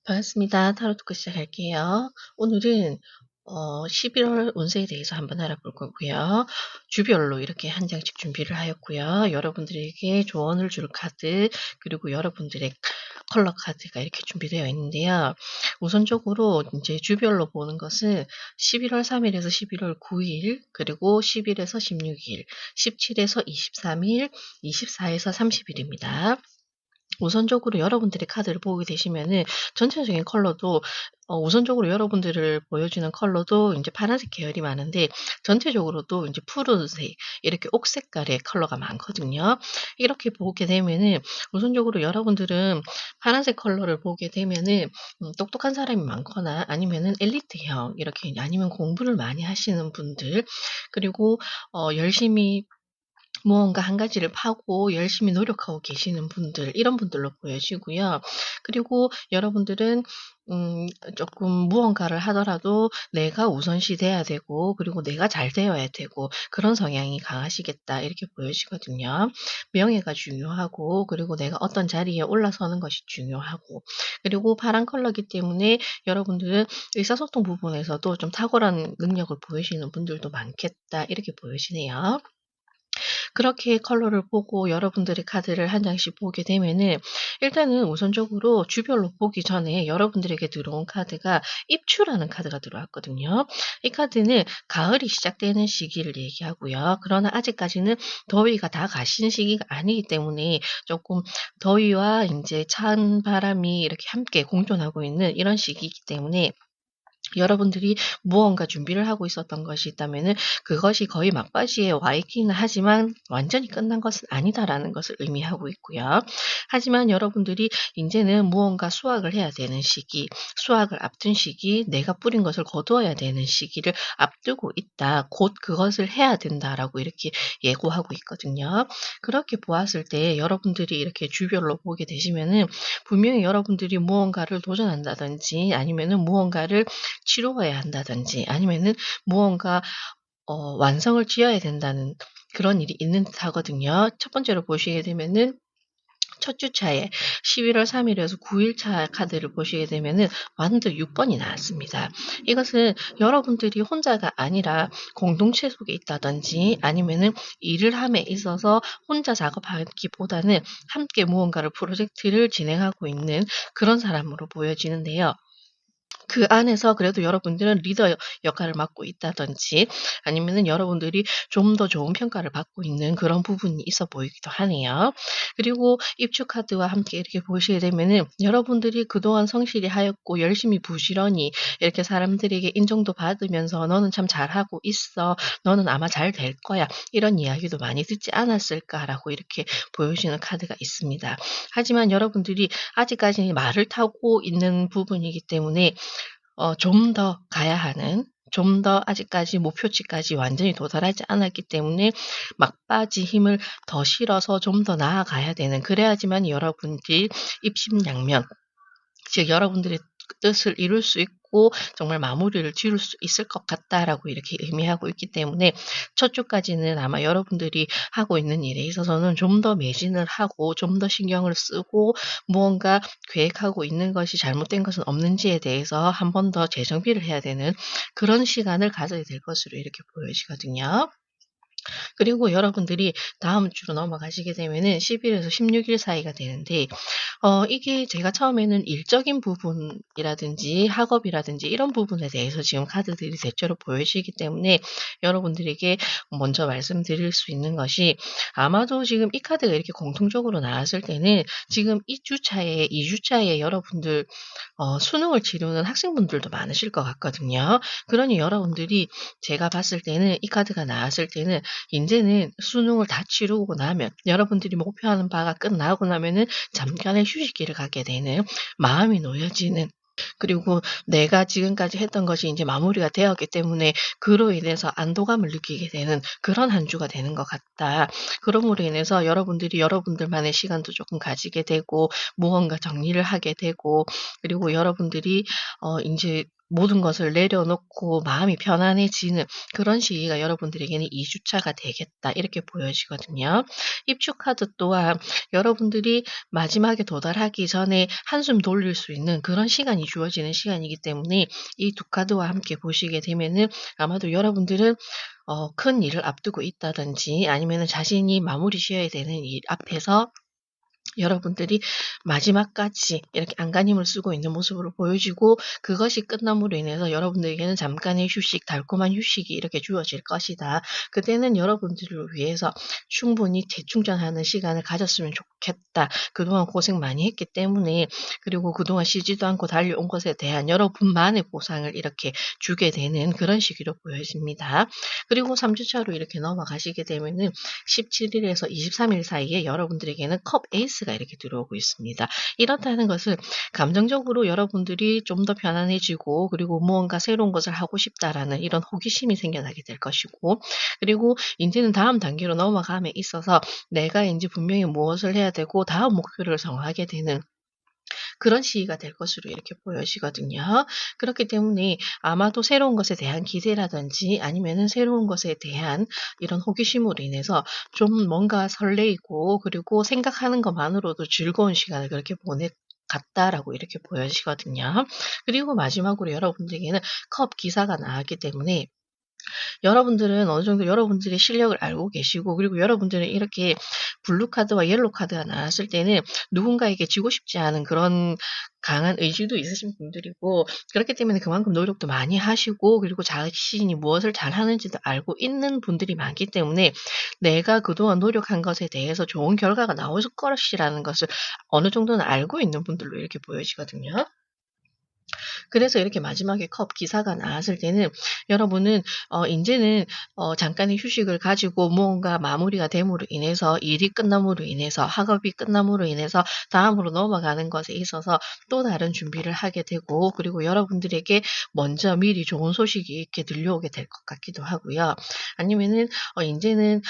반갑습니다. 타로 토크 시작할게요. 오늘은 11월 운세에 대해서 한번 알아볼 거고요. 주별로 이렇게 한 장씩 준비를 하였고요. 여러분들에게 조언을 줄 카드, 그리고 여러분들의 컬러 카드가 이렇게 준비되어 있는데요. 우선적으로 이제 주별로 보는 것은 11월 3일에서 11월 9일, 그리고 10일에서 16일, 17에서 23일, 24에서 30일입니다. 우선적으로 여러분들의 카드를 보게 되시면은 전체적인 컬러도 우선적으로 여러분들을 보여주는 컬러도 인제 파란색 계열이 많은데, 전체적으로도 인제 푸른색, 이렇게 옥 색깔의 컬러가 많거든요. 이렇게 보게 되면은 우선적으로 여러분들은 파란색 컬러를 보게 되면은 똑똑한 사람이 많거나, 아니면은 엘리트형, 이렇게 아니면 공부를 많이 하시는 분들, 그리고 열심히 무언가 한 가지를 파고 열심히 노력하고 계시는 분들, 이런 분들로 보여지고요. 그리고 여러분들은 쪼끔 무언가를 하더라도 내가 우선시 돼야 되고, 그리고 내가 잘 되어야 되고, 그런 성향이 강하시겠다, 이렇게 보여지거든요. 명예가 중요하고, 그리고 내가 어떤 자리에 올라서는 것이 중요하고, 그리고 파란 컬러이기 때문에 여러분들은 의사소통 부분에서도 좀 탁월한 능력을 보이시는 분들도 많겠다, 이렇게 보여지네요. 그렇게 컬러를 보고 여러분들의 카드를 한 장씩 보게 되면은, 일단은 우선적으로 주별로 보기 전에 여러분들에게 들어온 카드가 입추라는 카드가 들어왔거든요. 이 카드는 가을이 시작되는 시기를 얘기하고요. 그러나 아직까지는 더위가 다 가신 시기가 아니기 때문에 조금 더위와 인제 찬 바람이 이렇게 함께 공존하고 있는 이런 시기이기 때문에, 여러분들이 무언가 준비를 하고 있었던 것이 있다면은 그것이 거의 막바지에 와 있기는 하지만 완전히 끝난 것은 아니다라는 것을 의미하고 있고요. 하지만 여러분들이 인제는 무언가 수확을 해야 되는 시기, 수확을 앞둔 시기, 내가 뿌린 것을 거두어야 되는 시기를 앞두고 있다. 곧 그것을 해야 된다라고 이렇게 예고하고 있거든요. 그렇게 보았을 때 여러분들이 이렇게 주별로 보게 되시면은, 분명히 여러분들이 무언가를 도전한다든지, 아니면은 무언가를 치루어야 한다든지, 아니면은 무언가 완성을 지어야 된다는 그런 일이 있는 듯하거든요. 첫 번째로 보시게 되면은 첫 주차에 11월 3 일에서 9일 차 카드를 보시게 되면은 완드 6 번이 나왔습니다. 이것은 여러분들이 혼자가 아니라 공동체 속에 있다든지, 아니면은 일을 함에 있어서 혼자 작업하기보다는 함께 무언가를 프로젝트를 진행하고 있는 그런 사람으로 보여지는데요. 그 안에서 그래도 여러분들은 리더 역할을 맡고 있다든지, 아니면은 여러분들이 좀 더 좋은 평가를 받고 있는 그런 부분이 있어 보이기도 하네요. 그리고 입주 카드와 함께 이렇게 보시게 되면은, 여러분들이 그동안 성실히 하였고 열심히 부지런히 이렇게 사람들에게 인정도 받으면서 "너는 참 잘하고 있어. 너는 아마 잘 될 거야." 이런 이야기도 많이 듣지 않았을까라고 이렇게 보여지는 카드가 있습니다. 하지만 여러분들이 아직까지 말을 타고 있는 부분이기 때문에 좀 더 가야 하는, 좀 더 아직까지 목표치까지 완전히 도달하지 않았기 때문에 막바지 힘을 더 실어서 좀 더 나아가야 되는, 그래야지만 여러분들이 입심양면, 즉 여러분들의 뜻을 이룰 수 있고 정말 마무리를 지을 수 있을 것 같다라고 이렇게 의미하고 있기 때문에, 첫 주까지는 아마 여러분들이 하고 있는 일에 있어서는 좀 더 매진을 하고 좀 더 신경을 쓰고, 무언가 계획하고 있는 것이 잘못된 것은 없는지에 대해서 한 번 더 재정비를 해야 되는 그런 시간을 가져야 될 것으로 이렇게 보여지거든요. 그리고 여러분들이 다음 주로 넘어가시게 되면은 10 일에서 16일 사이가 되는데, 이게 제가 처음에는 일적인 부분이라든지 학업이라든지 이런 부분에 대해서 지금 카드들이 대체로 보여지기 때문에, 여러분들에게 먼저 말씀드릴 수 있는 것이, 아마도 지금 이 카드가 이렇게 공통적으로 나왔을 때는 지금 1 주차에 2 주차에 여러분들 수능을 치르는 학생분들도 많으실 것 같거든요. 그러니 여러분들이, 제가 봤을 때는 이 카드가 나왔을 때는 인제는 수능을 다 치르고 나면, 여러분들이 목표하는 바가 끝나고 나면은 잠깐의 휴식기를 갖게 되는, 마음이 놓여지는, 그리고 내가 지금까지 했던 것이 인제 마무리가 되었기 때문에 그로 인해서 안도감을 느끼게 되는 그런 한 주가 되는 것 같다. 그러므로 인해서 여러분들이 여러분들만의 시간도 쪼끔 가지게 되고, 무언가 정리를 하게 되고, 그리고 여러분들이 인제 모든 것을 내려놓고 마음이 편안해지는 그런 시기가 여러분들에게는 2 주차가 되겠다 이렇게 보여지거든요. 입축 카드 또한 여러분들이 마지막에 도달하기 전에 한숨 돌릴 수 있는 그런 시간이 주어지는 시간이기 때문에 이 두 카드와 함께 보시게 되면은 아마도 여러분들은 큰 일을 앞두고 있다든지 아니면은 자신이 마무리 지어야 되는 일 앞에서 여러분들이 마지막까지 이렇게 안간힘을 쓰고 있는 모습으로 보여지고 그것이 끝남으로 인해서 여러분들에게는 잠깐의 휴식, 달콤한 휴식이 이렇게 주어질 것이다. 그때는 여러분들을 위해서 충분히 재충전하는 시간을 가졌으면 좋겠다. 그동안 고생 많이 했기 때문에 그리고 그동안 쉬지도 않고 달려온 것에 대한 여러분만의 보상을 이렇게 주게 되는 그런 시기로 보여집니다. 그리고 3 주차로 이렇게 넘어가시게 되면은 17 일에서 23일 사이에 여러분들에게는 컵 에이스가 이렇게 들어오고 있습니다. 이렇다는 것은 감정적으로 여러분들이 좀 더 편안해지고 그리고 무언가 새로운 것을 하고 싶다라는 이런 호기심이 생겨나게 될 것이고 그리고 인제는 다음 단계로 넘어감에 있어서 내가 인제 분명히 무엇을 해야 되고 다음 목표를 정하게 되는 그런 시기가 될 것으로 이렇게 보여지거든요. 그렇기 때문에 아마도 새로운 것에 대한 기대라든지 아니면은 새로운 것에 대한 이런 호기심으로 인해서 좀 뭔가 설레이고 그리고 생각하는 것만으로도 즐거운 시간을 그렇게 보낼 같다라고 이렇게 보여지거든요. 그리고 마지막으로 여러분들에게는 컵 기사가 나왔기 때문에 여러분들은 어느 정도 여러분들의 실력을 알고 계시고 그리고 여러분들은 이렇게 블루 카드와 옐로 카드가 나왔을 때는 누군가에게 지고 싶지 않은 그런 강한 의지도 있으신 분들이고 그렇기 때문에 그만큼 노력도 많이 하시고 그리고 자신이 무엇을 잘하는지도 알고 있는 분들이 많기 때문에 내가 그동안 노력한 것에 대해서 좋은 결과가 나올 것이라는 것을 어느 정도는 알고 있는 분들로 이렇게 보여지거든요. 그래서 이렇게 마지막에 컵 기사가 나왔을 때는 여러분은 인제는 잠깐의 휴식을 가지고 무언가 마무리가 됨으로 인해서 일이 끝남으로 인해서 학업이 끝남으로 인해서 다음으로 넘어가는 것에 있어서 또 다른 준비를 하게 되고 그리고 여러분들에게 먼저 미리 좋은 소식이 이렇게 들려오게 될 것 같기도 하고요. 아니면은 인제는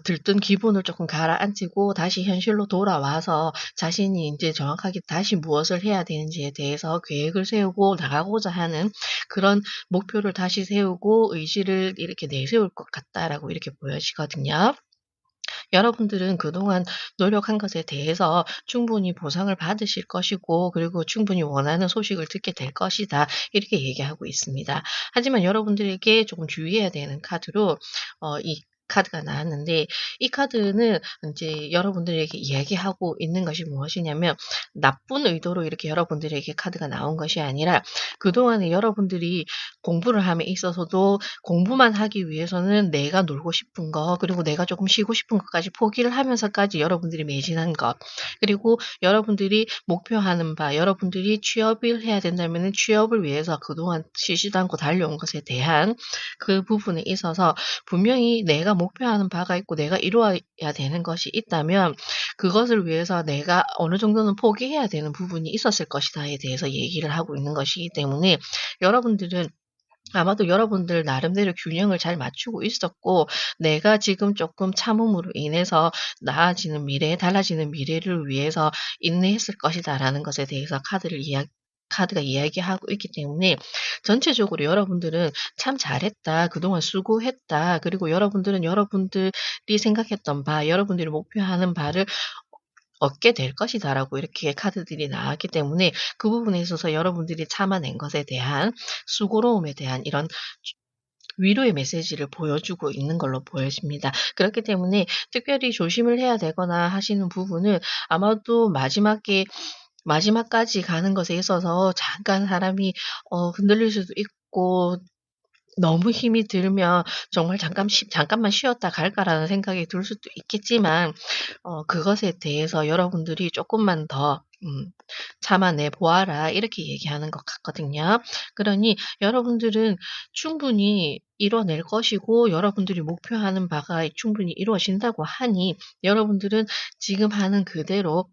들뜬 기분을 쪼끔 가라앉히고 다시 현실로 돌아와서 자신이 인제 정확하게 다시 무엇을 해야 되는지에 대해서 계획을 세우고 나가고자 하는 그런 목표를 다시 세우고 의지를 이렇게 내세울 것 같다라고 이렇게 보여지거든요. 여러분들은 그동안 노력한 것에 대해서 충분히 보상을 받으실 것이고 그리고 충분히 원하는 소식을 듣게 될 것이다. 이렇게 얘기하고 있습니다. 하지만 여러분들에게 조금 주의해야 되는 카드로 이 카드가 나왔는데 이 카드는 인제 여러분들에게 이야기하고 있는 것이 무엇이냐면 나쁜 의도로 이렇게 여러분들에게 카드가 나온 것이 아니라 그동안에 여러분들이 공부를 함에 있어서도 공부만 하기 위해서는 내가 놀고 싶은 거 그리고 내가 조금 쉬고 싶은 것까지 포기를 하면서까지 여러분들이 매진한 것 그리고 여러분들이 목표하는 바 여러분들이 취업을 해야 된다면은 취업을 위해서 그동안 쉬지도 않고 달려온 것에 대한 그 부분에 있어서 분명히 내가 목표하는 바가 있고 내가 이루어야 되는 것이 있다면 그것을 위해서 내가 어느 정도는 포기해야 되는 부분이 있었을 것이다에 대해서 얘기를 하고 있는 것이기 때문에 여러분들은 아마도 여러분들 나름대로 균형을 잘 맞추고 있었고 '내가 지금 쪼끔 참음으로 인해서 나아지는 미래 달라지는 미래를 위해서 인내했을 것이다.'라는 것에 대해서 카드가 이야기하고 있기 때문에 전체적으로 여러분들은 '참 잘했다. 그동안 수고했다. 그리고 여러분들은 여러분들이 생각했던 바 여러분들이 목표하는 바를 얻게 될 것이다.'라고 이렇게 카드들이 나왔기 때문에 그 부분에 있어서 여러분들이 참아낸 것에 대한 수고로움에 대한 이런 위로의 메시지를 보여주고 있는 걸로 보여집니다. 그렇기 때문에 특별히 조심을 해야 되거나 하시는 부분은 아마도 마지막까지 가는 것에 있어서 잠깐 사람이 흔들릴 수도 있고 너무 힘이 들면 정말 '잠깐만 쉬었다 갈까.'라는 생각이 들 수도 있겠지만 그것에 대해서 여러분들이 쪼끔만 더 "참아내 보아라." 이렇게 얘기하는 것 같거든요. 그러니 여러분들은 충분히 이뤄낼 것이고 여러분들이 목표하는 바가 충분히 이루어진다고 하니 여러분들은 지금 하는 그대로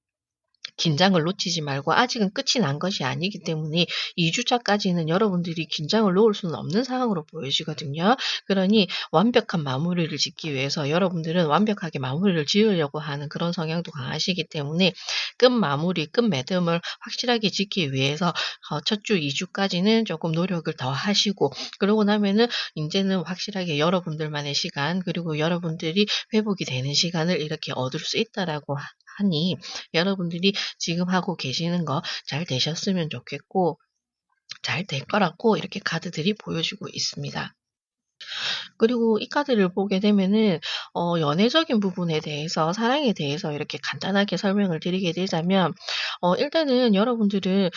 긴장을 놓치지 말고 아직은 끝이 난 것이 아니기 때문에 2 주차까지는 여러분들이 긴장을 놓을 수는 없는 상황으로 보여지거든요. 그러니 완벽한 마무리를 짓기 위해서 여러분들은 완벽하게 마무리를 지으려고 하는 그런 성향도 강하시기 때문에 끝 마무리, 끝 매듭을 확실하게 짓기 위해서 첫 주, 2 주까지는 쪼끔 노력을 더 하시고, 그러고 나면은 인제는 확실하게 여러분들만의 시간, 그리고 여러분들이 회복이 되는 시간을 이렇게 얻을 수 있다라고 하니 여러분들이 지금 하고 계시는 거 잘 되셨으면 좋겠고, 잘 될 거라고 이렇게 카드들이 보여주고 있습니다. 그리고 이 카드를 보게 되면은 연애적인 부분에 대해서, 사랑에 대해서 이렇게 간단하게 설명을 드리게 되자면, 일단은 여러분들은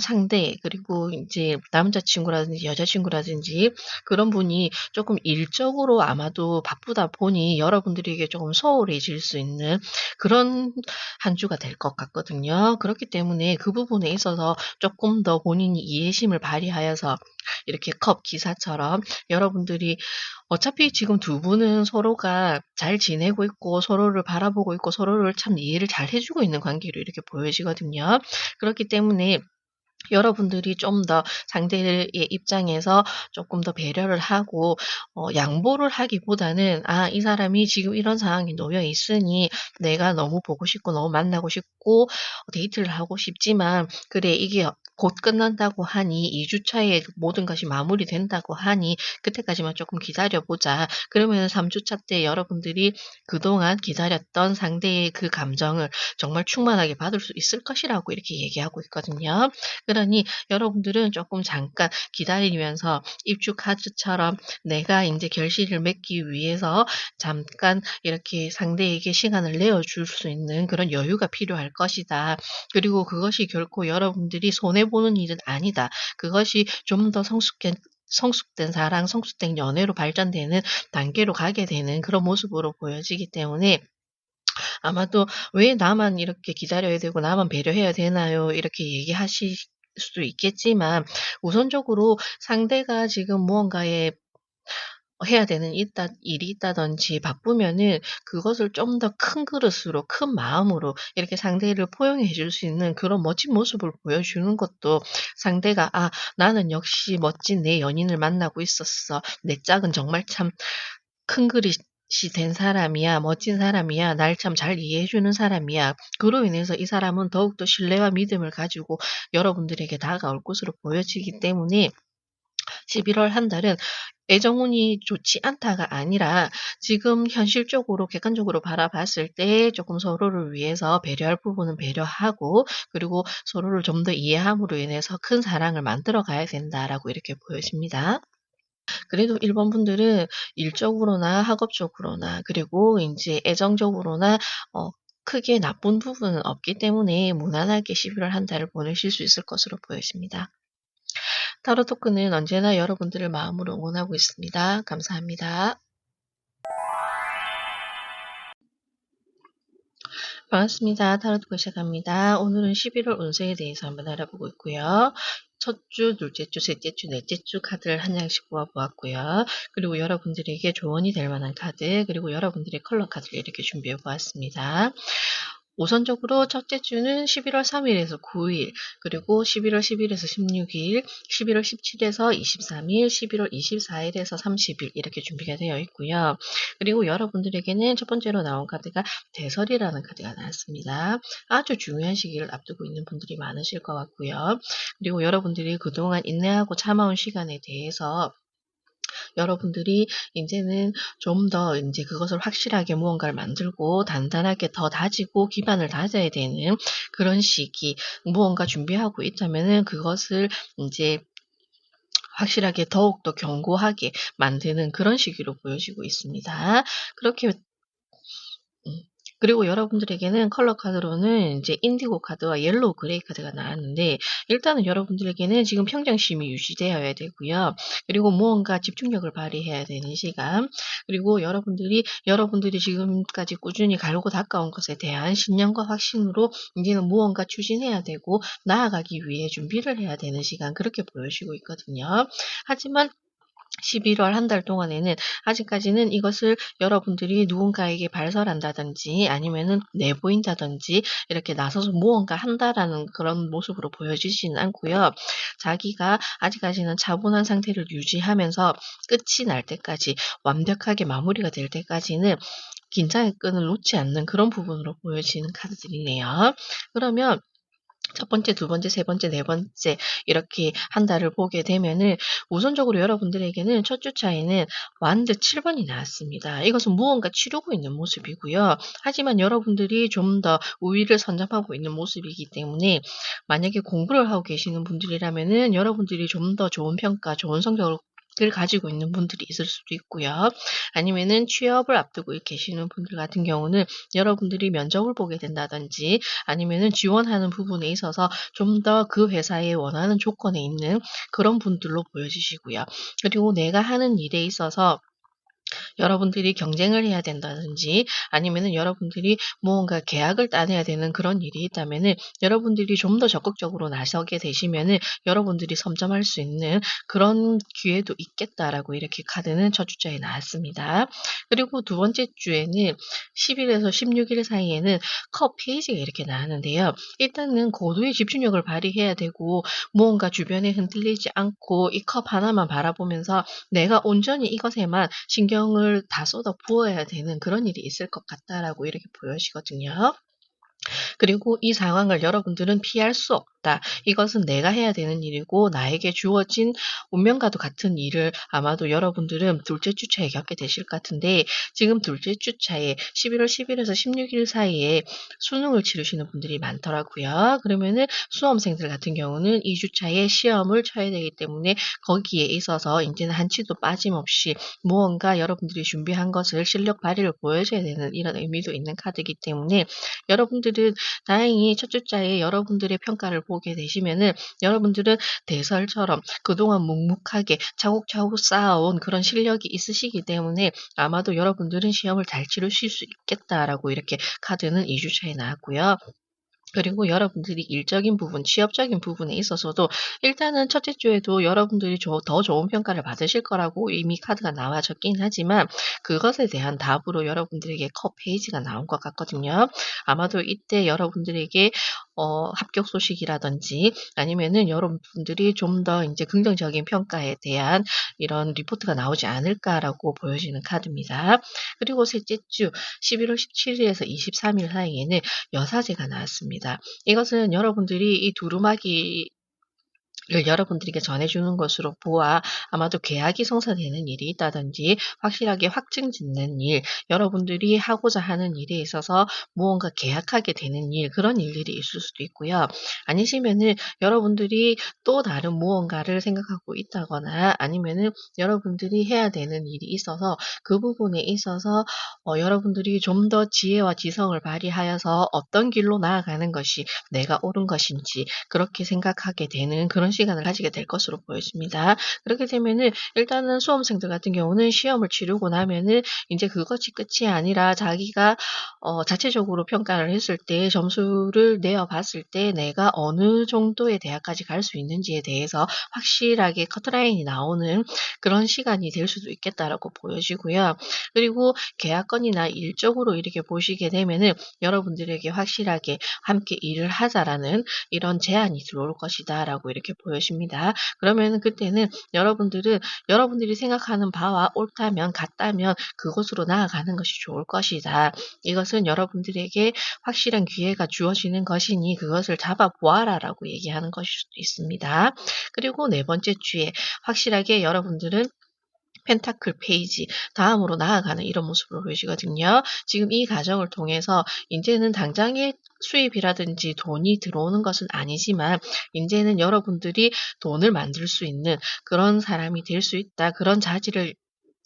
상대, 그리고 인제 남자친구라든지 여자친구라든지 그런 분이 쪼끔 일적으로 아마도 바쁘다 보니 여러분들에게 쪼금 소홀해질 수 있는 그런 한 주가 될 것 같거든요. 그렇기 때문에 그 부분에 있어서 쪼끔 더 본인이 이해심을 발휘하여서 이렇게 컵 기사처럼 여러분들이, 어차피 지금 두 분은 서로가 잘 지내고 있고 서로를 바라보고 있고 서로를 참 이해를 잘 해 주고 있는 관계로 이렇게 보여지거든요. 그렇기 때문에 여러분들이 좀 더 상대의 입장에서 조금 더 배려를 하고 양보를 하기보다는 '아, 이 사람이 지금 이런 상황에 놓여 있으니 내가 너무 보고 싶고 너무 만나고 싶고 데이트를 하고 싶지만, 그래 이게 곧 끝난다고 하니 2 주 차에 모든 것이 마무리된다고 하니 그때까지만 조금 기다려 보자.' 그러면은 3 주차 때 여러분들이 그동안 기다렸던 상대의 그 감정을 정말 충만하게 받을 수 있을 것이라고 이렇게 얘기하고 있거든요. 그러니 여러분들은 조금 잠깐 기다리면서 입주 카드처럼 내가 인제 결실을 맺기 위해서 잠깐 이렇게 상대에게 시간을 내어 줄 수 있는 그런 여유가 필요할 것이다. 그리고 그것이 결코 여러분들이 손해 보는 일은 아니다. 그것이 좀 더 성숙된 사랑, 성숙된 연애로 발전되는 단계로 가게 되는 그런 모습으로 보여지기 때문에, 아마도 "왜 나만 이렇게 기다려야 되고 나만 배려해야 되나요?" 이렇게 얘기하실 수도 있겠지만, 우선적으로 상대가 지금 무언가에 해야 되는 일이 있다든지 바쁘면은 그것을 좀 더 큰 그릇으로, 큰 마음으로 이렇게 상대를 포용해 줄 수 있는 그런 멋진 모습을 보여주는 것도, 상대가 '아, 나는 역시 멋진 내 연인을 만나고 있었어. 내 짝은 정말 참 큰 그릇이 된 사람이야. 멋진 사람이야. 날 참 잘 이해해 주는 사람이야.' 그로 인해서 이 사람은 더욱더 신뢰와 믿음을 가지고 여러분들에게 다가올 것으로 보여지기 때문에, 11월 한 달은 애정운이 좋지 않다가 아니라 지금 현실적으로 객관적으로 바라봤을 때 조금 서로를 위해서 배려할 부분은 배려하고, 그리고 서로를 좀 더 이해함으로 인해서 큰 사랑을 만들어 가야 된다라고 이렇게 보여집니다. 그래도 1 번 분들은 일적으로나 학업적으로나 그리고 인제 애정적으로나 어 크게 나쁜 부분은 없기 때문에 무난하게 11월 한 달을 보내실 수 있을 것으로 보여집니다. 타로 토크는 언제나 여러분들을 마음으로 응원하고 있습니다. 감사합니다. 반갑습니다. 타로 토크 시작합니다. 오늘은 11월 운세에 대해서 한번 알아보고 있고요. 첫 주, 둘째 주, 셋째 주, 넷째 주 카드를 한 장씩 모아 보았고요. 그리고 여러분들에게 조언이 될 만한 카드, 그리고 여러분들의 컬러 카드를 이렇게 준비해 보았습니다. 우선적으로 첫째 주는 11월 3일에서 9일, 그리고 11월 10일에서 16일, 11월 17일에서 23일, 11월 24일에서 30일 이렇게 준비가 되어 있고요. 그리고 여러분들에게는 첫 번째로 나온 카드가 대설이라는 카드가 나왔습니다. 아주 중요한 시기를 앞두고 있는 분들이 많으실 것 같고요. 그리고 여러분들이 그동안 인내하고 참아온 시간에 대해서 여러분들이 인제는 좀 더 인제 그것을 확실하게 무언가를 만들고 단단하게 더 다지고 기반을 다져야 되는 그런 시기, 무언가 준비하고 있다면은 그것을 인제 확실하게 더욱더 견고하게 만드는 그런 시기로 보여지고 있습니다. 그렇게 음. 그리고 여러분들에게는 컬러 카드로는 이제 인디고 카드와 옐로우 그레이 카드가 나왔는데, 일단은 여러분들에게는 지금 평정심이 유지되어야 되고요. 그리고 무언가 집중력을 발휘해야 되는 시간, 그리고 여러분들이 지금까지 꾸준히 갈고 닦아온 것에 대한 신념과 확신으로 이제는 무언가 추진해야 되고 나아가기 위해 준비를 해야 되는 시간, 그렇게 보여지고 있거든요. 하지만 11월 한 달 동안에는 아직까지는 이것을 여러분들이 누군가에게 발설한다든지 아니면은 내보인다든지 이렇게 나서서 무언가 한다라는 그런 모습으로 보여지지는 않고요. 자기가 아직까지는 차분한 상태를 유지하면서 끝이 날 때까지 완벽하게 마무리가 될 때까지는 긴장의 끈을 놓지 않는 그런 부분으로 보여지는 카드들이네요. 그러면 첫 번째, 두 번째, 세 번째, 네 번째 이렇게 한 달을 보게 되면은 우선적으로 여러분들에게는 첫 주차에는 완드 7 번이 나왔습니다. 이것은 무언가 치르고 있는 모습이고요. 하지만 여러분들이 좀 더 우위를 선점하고 있는 모습이기 때문에 만약에 공부를 하고 계시는 분들이라면은 여러분들이 좀 더 좋은 평가, 좋은 성적을 가지고 있는 분들이 있을 수도 있고요. 아니면은 취업을 앞두고 계시는 분들 같은 경우는 여러분들이 면접을 보게 된다든지 아니면은 지원하는 부분에 있어서 좀 더 그 회사에 원하는 조건에 있는 그런 분들로 보여지시고요. 그리고 내가 하는 일에 있어서 여러분들이 경쟁을 해야 된다든지 아니면은 여러분들이 무언가 계약을 따내야 되는 그런 일이 있다면은 여러분들이 좀 더 적극적으로 나서게 되시면은 여러분들이 선점할 수 있는 그런 기회도 있겠다라고 이렇게 카드는 첫 주자에 나왔습니다. 그리고 두 번째 주에는 10 일에서 16일 사이에는 컵 페이지가 이렇게 나왔는데요. 일단은 고도의 집중력을 발휘해야 되고 무언가 주변에 흔들리지 않고 이 컵 하나만 바라보면서 내가 온전히 이것에만 신경을 다 쏟아 부어야 되는 그런 일이 있을 것 같다라고 이렇게 보여지거든요. 그리고 이 상황을 여러분들은 피할 수 없다. 이것은 내가 해야 되는 일이고 나에게 주어진 운명과도 같은 일을 아마도 여러분들은 둘째 주차에 겪게 되실 것 같은데 지금 둘째 주차에 11월 10일에서 16일 사이에 수능을 치르시는 분들이 많더라고요. 그러면은 수험생들 같은 경우는 이 주차에 시험을 쳐야 되기 때문에 거기에 있어서 인제는 한치도 빠짐없이 무언가 여러분들이 준비한 것을 실력 발휘를 보여줘야 되는 이런 의미도 있는 카드이기 때문에 여러분들은 다행히 첫 주자에 여러분들의 평가를 보게 되시면은 여러분들은 대설처럼 그동안 묵묵하게 차곡차곡 쌓아온 그런 실력이 있으시기 때문에 아마도 여러분들은 시험을 잘 치르실 수 있겠다라고 이렇게 카드는 2 주차에 나왔고요. 그리고 여러분들이 일적인 부분, 취업적인 부분에 있어서도 일단은 첫째 주에도 여러분들이 더 좋은 평가를 받으실 거라고 이미 카드가 나와 적긴 하지만 그것에 대한 답으로 여러분들에게 컵 페이지가 나온 것 같거든요. 아마도 이때 여러분들에게 합격 소식이라든지 아니면은 여러분들이 좀 더 인제 긍정적인 평가에 대한 이런 리포트가 나오지 않을까라고 보여지는 카드입니다. 그리고 셋째 주 11월 17 일에서 23일 사이에는 여사제가 나왔습니다. 이것은 여러분들이 이 두루마기 를 여러분들에게 전해주는 것으로 보아 아마도 계약이 성사되는 일이 있다든지 확실하게 확증 짓는 일, 여러분들이 하고자 하는 일에 있어서 무언가 계약하게 되는 일, 그런 일들이 있을 수도 있고요. 아니시면은 여러분들이 또 다른 무언가를 생각하고 있다거나 아니면은 여러분들이 해야 되는 일이 있어서 그 부분에 있어서 여러분들이 좀 더 지혜와 지성을 발휘하여서 어떤 길로 나아가는 것이 내가 옳은 것인지 그렇게 생각하게 되는 그런 시간을 가지게 될 것으로 보여집니다. 그렇게 되면은 일단은 수험생들 같은 경우는 시험을 치르고 나면은 인제 그것이 끝이 아니라 자기가 자체적으로 평가를 했을 때 점수를 내어 봤을 때 내가 어느 정도의 대학까지 갈 수 있는지에 대해서 확실하게 커트라인이 나오는 그런 시간이 될 수도 있겠다라고 보여지고요. 그리고 계약건이나 일적으로 이렇게 보시게 되면은 여러분들에게 확실하게 "함께 일을 하자."라는 이런 제안이 들어올 것이다라고 이렇게 보여집니다. 그러면은 그때는 여러분들은 여러분들이 생각하는 바와 옳다면 같다면 그곳으로 나아가는 것이 좋을 것이다. 이것은 여러분들에게 확실한 기회가 주어지는 것이니 그것을 잡아 보아라라고 얘기하는 것일 수도 있습니다. 그리고 네 번째 주에 확실하게 여러분들은 펜타클 페이지 다음으로 나아가는 이런 모습으로 보이시거든요. 지금 이 과정을 통해서 인제는 당장의 수입이라든지 돈이 들어오는 것은 아니지만 인제는 여러분들이 돈을 만들 수 있는 그런 사람이 될 수 있다. 그런 자질을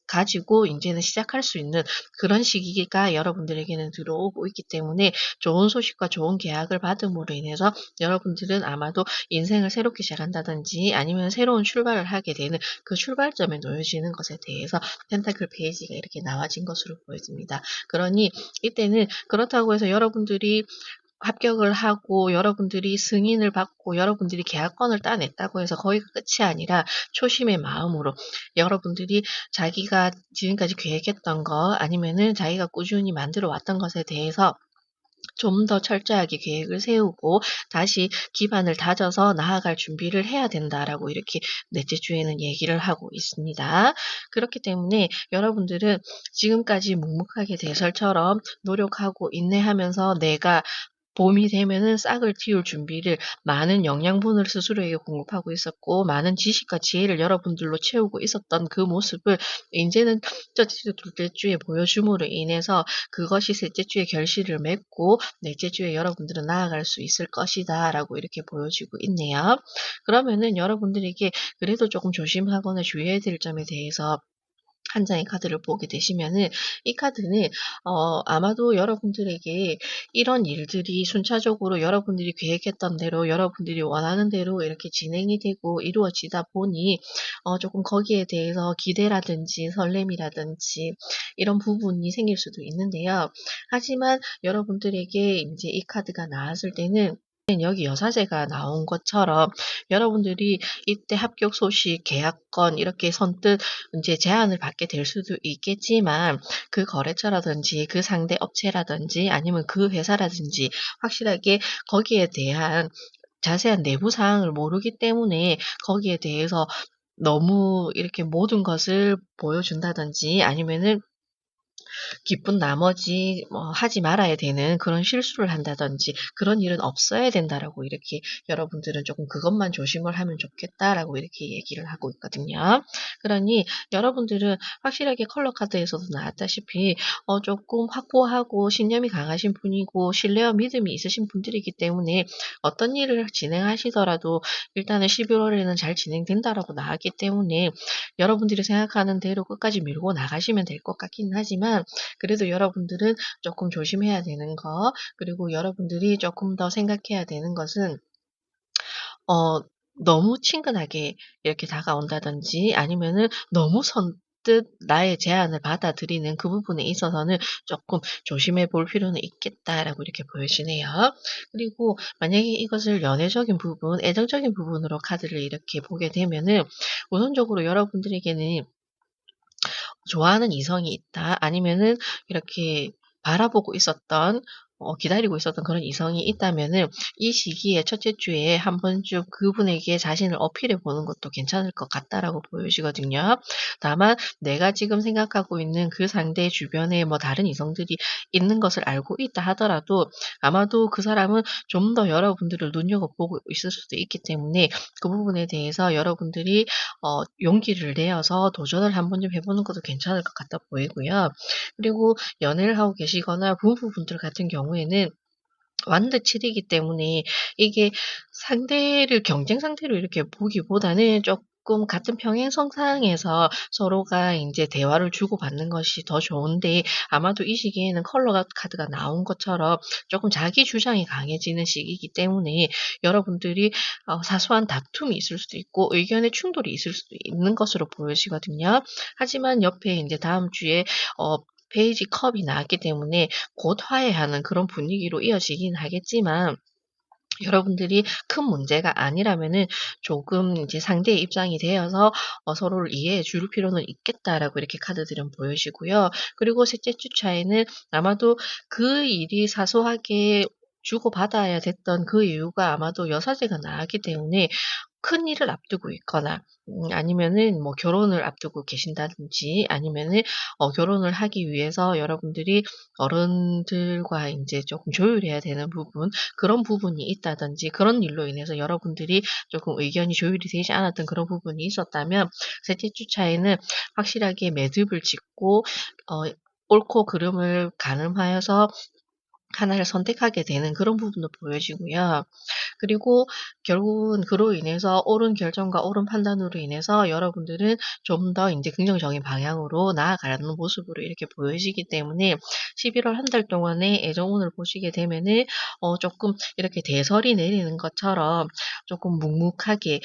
가지고 인제는 시작할 수 있는 그런 시기가 여러분들에게는 들어오고 있기 때문에 좋은 소식과 좋은 계약을 받음으로 인해서 여러분들은 아마도 인생을 새롭게 시작한다든지 아니면 새로운 출발을 하게 되는 그 출발점에 놓여지는 것에 대해서 펜타클 페이지가 이렇게 나와진 것으로 보여집니다. 그러니 이때는 그렇다고 해서 여러분들이 합격을 하고 여러분들이 승인을 받고 여러분들이 계약권을 따냈다고 해서 거기가 끝이 아니라 초심의 마음으로 여러분들이 자기가 지금까지 계획했던 거 아니면은 자기가 꾸준히 만들어 왔던 것에 대해서 좀 더 철저하게 계획을 세우고 다시 기반을 다져서 나아갈 준비를 해야 된다라고 이렇게 넷째 주에는 얘기를 하고 있습니다. 그렇기 때문에 여러분들은 지금까지 묵묵하게 대설처럼 노력하고 인내하면서 내가 봄이 되면은 싹을 틔울 준비를 많은 영양분을 스스로에게 공급하고 있었고 많은 지식과 지혜를 여러분들로 채우고 있었던 그 모습을 인제는 첫째 주, 둘째 주에 보여줌으로 인해서 그것이 셋째 주에 결실을 맺고 넷째 주에 여러분들은 나아갈 수 있을 것이다라고 이렇게 보여지고 있네요. 그러면은 여러분들에게 그래도 조금 조심하거나 주의해야 될 점에 대해서 한 장의 카드를 보게 되시면은 이 카드는 아마도 여러분들에게 이런 일들이 순차적으로 여러분들이 계획했던 대로 여러분들이 원하는 대로 이렇게 진행이 되고 이루어지다 보니 조금 거기에 대해서 기대라든지 설렘이라든지 이런 부분이 생길 수도 있는데요. 하지만 여러분들에게 인제 이 카드가 나왔을 때는 여기 여사제가 나온 것처럼 여러분들이 이때 합격 소식, 계약건 이렇게 선뜻 인제 제안을 받게 될 수도 있겠지만 그 거래처라든지 그 상대 업체라든지 아니면 그 회사라든지 확실하게 거기에 대한 자세한 내부 사항을 모르기 때문에 거기에 대해서 너무 이렇게 모든 것을 보여준다든지 아니면은 기쁜 나머지 하지 말아야 되는 그런 실수를 한다든지 그런 일은 없어야 된다라고 이렇게 여러분들은 조금 그것만 조심을 하면 좋겠다라고 이렇게 얘기를 하고 있거든요. 그러니 여러분들은 확실하게 컬러 카드에서도 나왔다시피 조금 확고하고 신념이 강하신 분이고 신뢰와 믿음이 있으신 분들이기 때문에 어떤 일을 진행하시더라도 일단은 11월 월에는 잘 진행된다라고 나왔기 때문에 여러분들이 생각하는 대로 끝까지 밀고 나가시면 될 것 같기는 하지만 그래도 여러분들은 조금 조심해야 되는 거 그리고 여러분들이 조금 더 생각해야 되는 것은 어 너무 친근하게 이렇게 다가온다든지 아니면은 너무 선뜻 나의 제안을 받아들이는 그 부분에 있어서는 조금 조심해 볼 필요는 있겠다라고 이렇게 보여지네요. 그리고 만약에 이것을 연애적인 부분, 애정적인 부분으로 카드를 이렇게 보게 되면은 우선적으로 여러분들에게는 좋아하는 이성이 있다. 아니면은 이렇게 바라보고 있었던 기다리고 있었던 그런 이성이 있다면은 이 시기에 첫째 주에 한 번쯤 그분에게 자신을 어필해 보는 것도 괜찮을 것 같다라고 보여지거든요. 다만 내가 지금 생각하고 있는 그 상대 주변에 뭐 다른 이성들이 있는 것을 알고 있다 하더라도 아마도 그 사람은 좀 더 여러분들을 눈여겨보고 있을 수도 있기 때문에 그 부분에 대해서 여러분들이 용기를 내어서 도전을 한번 좀 해 보는 것도 괜찮을 것 같아 보이고요. 그리고 연애를 하고 계시거나 부부분들 같은 경우에는 완득칠이기 때문에 이게 상대를 경쟁 상대로 이렇게 보기보다는 쪼끔 같은 평행선상에서 서로가 인제 대화를 주고받는 것이 더 좋은데 아마도 이 시기에는 컬러 카드가 나온 것처럼 쪼끔 자기 주장이 강해지는 시기이기 때문에 여러분들이 사소한 다툼이 있을 수도 있고 의견의 충돌이 있을 수도 있는 것으로 보여지거든요. 하지만 옆에 인제 다음 주에 어 페이지 컵이 나왔기 때문에 곧 화해하는 그런 분위기로 이어지긴 하겠지만 여러분들이 큰 문제가 아니라면은 조금 이제 상대의 입장이 되어서 서로를 이해해 줄 필요는 있겠다라고 이렇게 카드들은 보여지고요. 그리고 셋째 주 차에는 아마도 그 일이 사소하게 주고받아야 됐던 그 이유가 아마도 여사제가 나왔기 때문에 큰일을 앞두고 있거나 아니면은 뭐 결혼을 앞두고 계신다든지 아니면은 결혼을 하기 위해서 여러분들이 어른들과 인제 쪼끔 조율해야 되는 부분 그런 부분이 있다든지 그런 일로 인해서 여러분들이 조금 의견이 조율이 되지 않았던 그런 부분이 있었다면 셋째 주 차에는 확실하게 매듭을 짓고 어 옳고 그름을 가늠하여서 하나를 선택하게 되는 그런 부분도 보여지고요. 그리고 결국은 그로 인해서 옳은 결정과 옳은 판단으로 인해서 여러분들은 좀 더 인제 긍정적인 방향으로 나아가는 모습으로 이렇게 보여지기 때문에 11월 한 달 동안의 애정운을 보시게 되면은 쪼끔 이렇게 대설이 내리는 것처럼 쪼끔 묵묵하게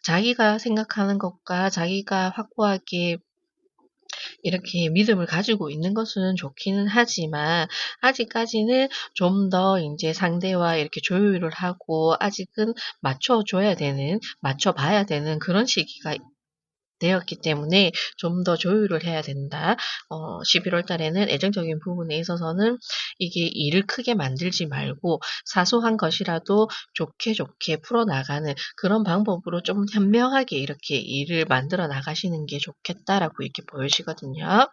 자기가 생각하는 것과 자기가 확고하게 이렇게 믿음을 가지고 있는 것은 좋기는 하지만 아직까지는 좀 더 인제 상대와 이렇게 조율을 하고 아직은 맞춰 봐야 되는 그런 시기가 되었기 때문에 '좀 더 조율을 해야 된다.' 11월 달에는 애정적인 부분에 있어서는 이게 일을 크게 만들지 말고 사소한 것이라도 좋게 좋게 풀어나가는 그런 방법으로 좀 현명하게 이렇게 일을 만들어 나가시는 게 좋겠다라고 이렇게 보여지거든요.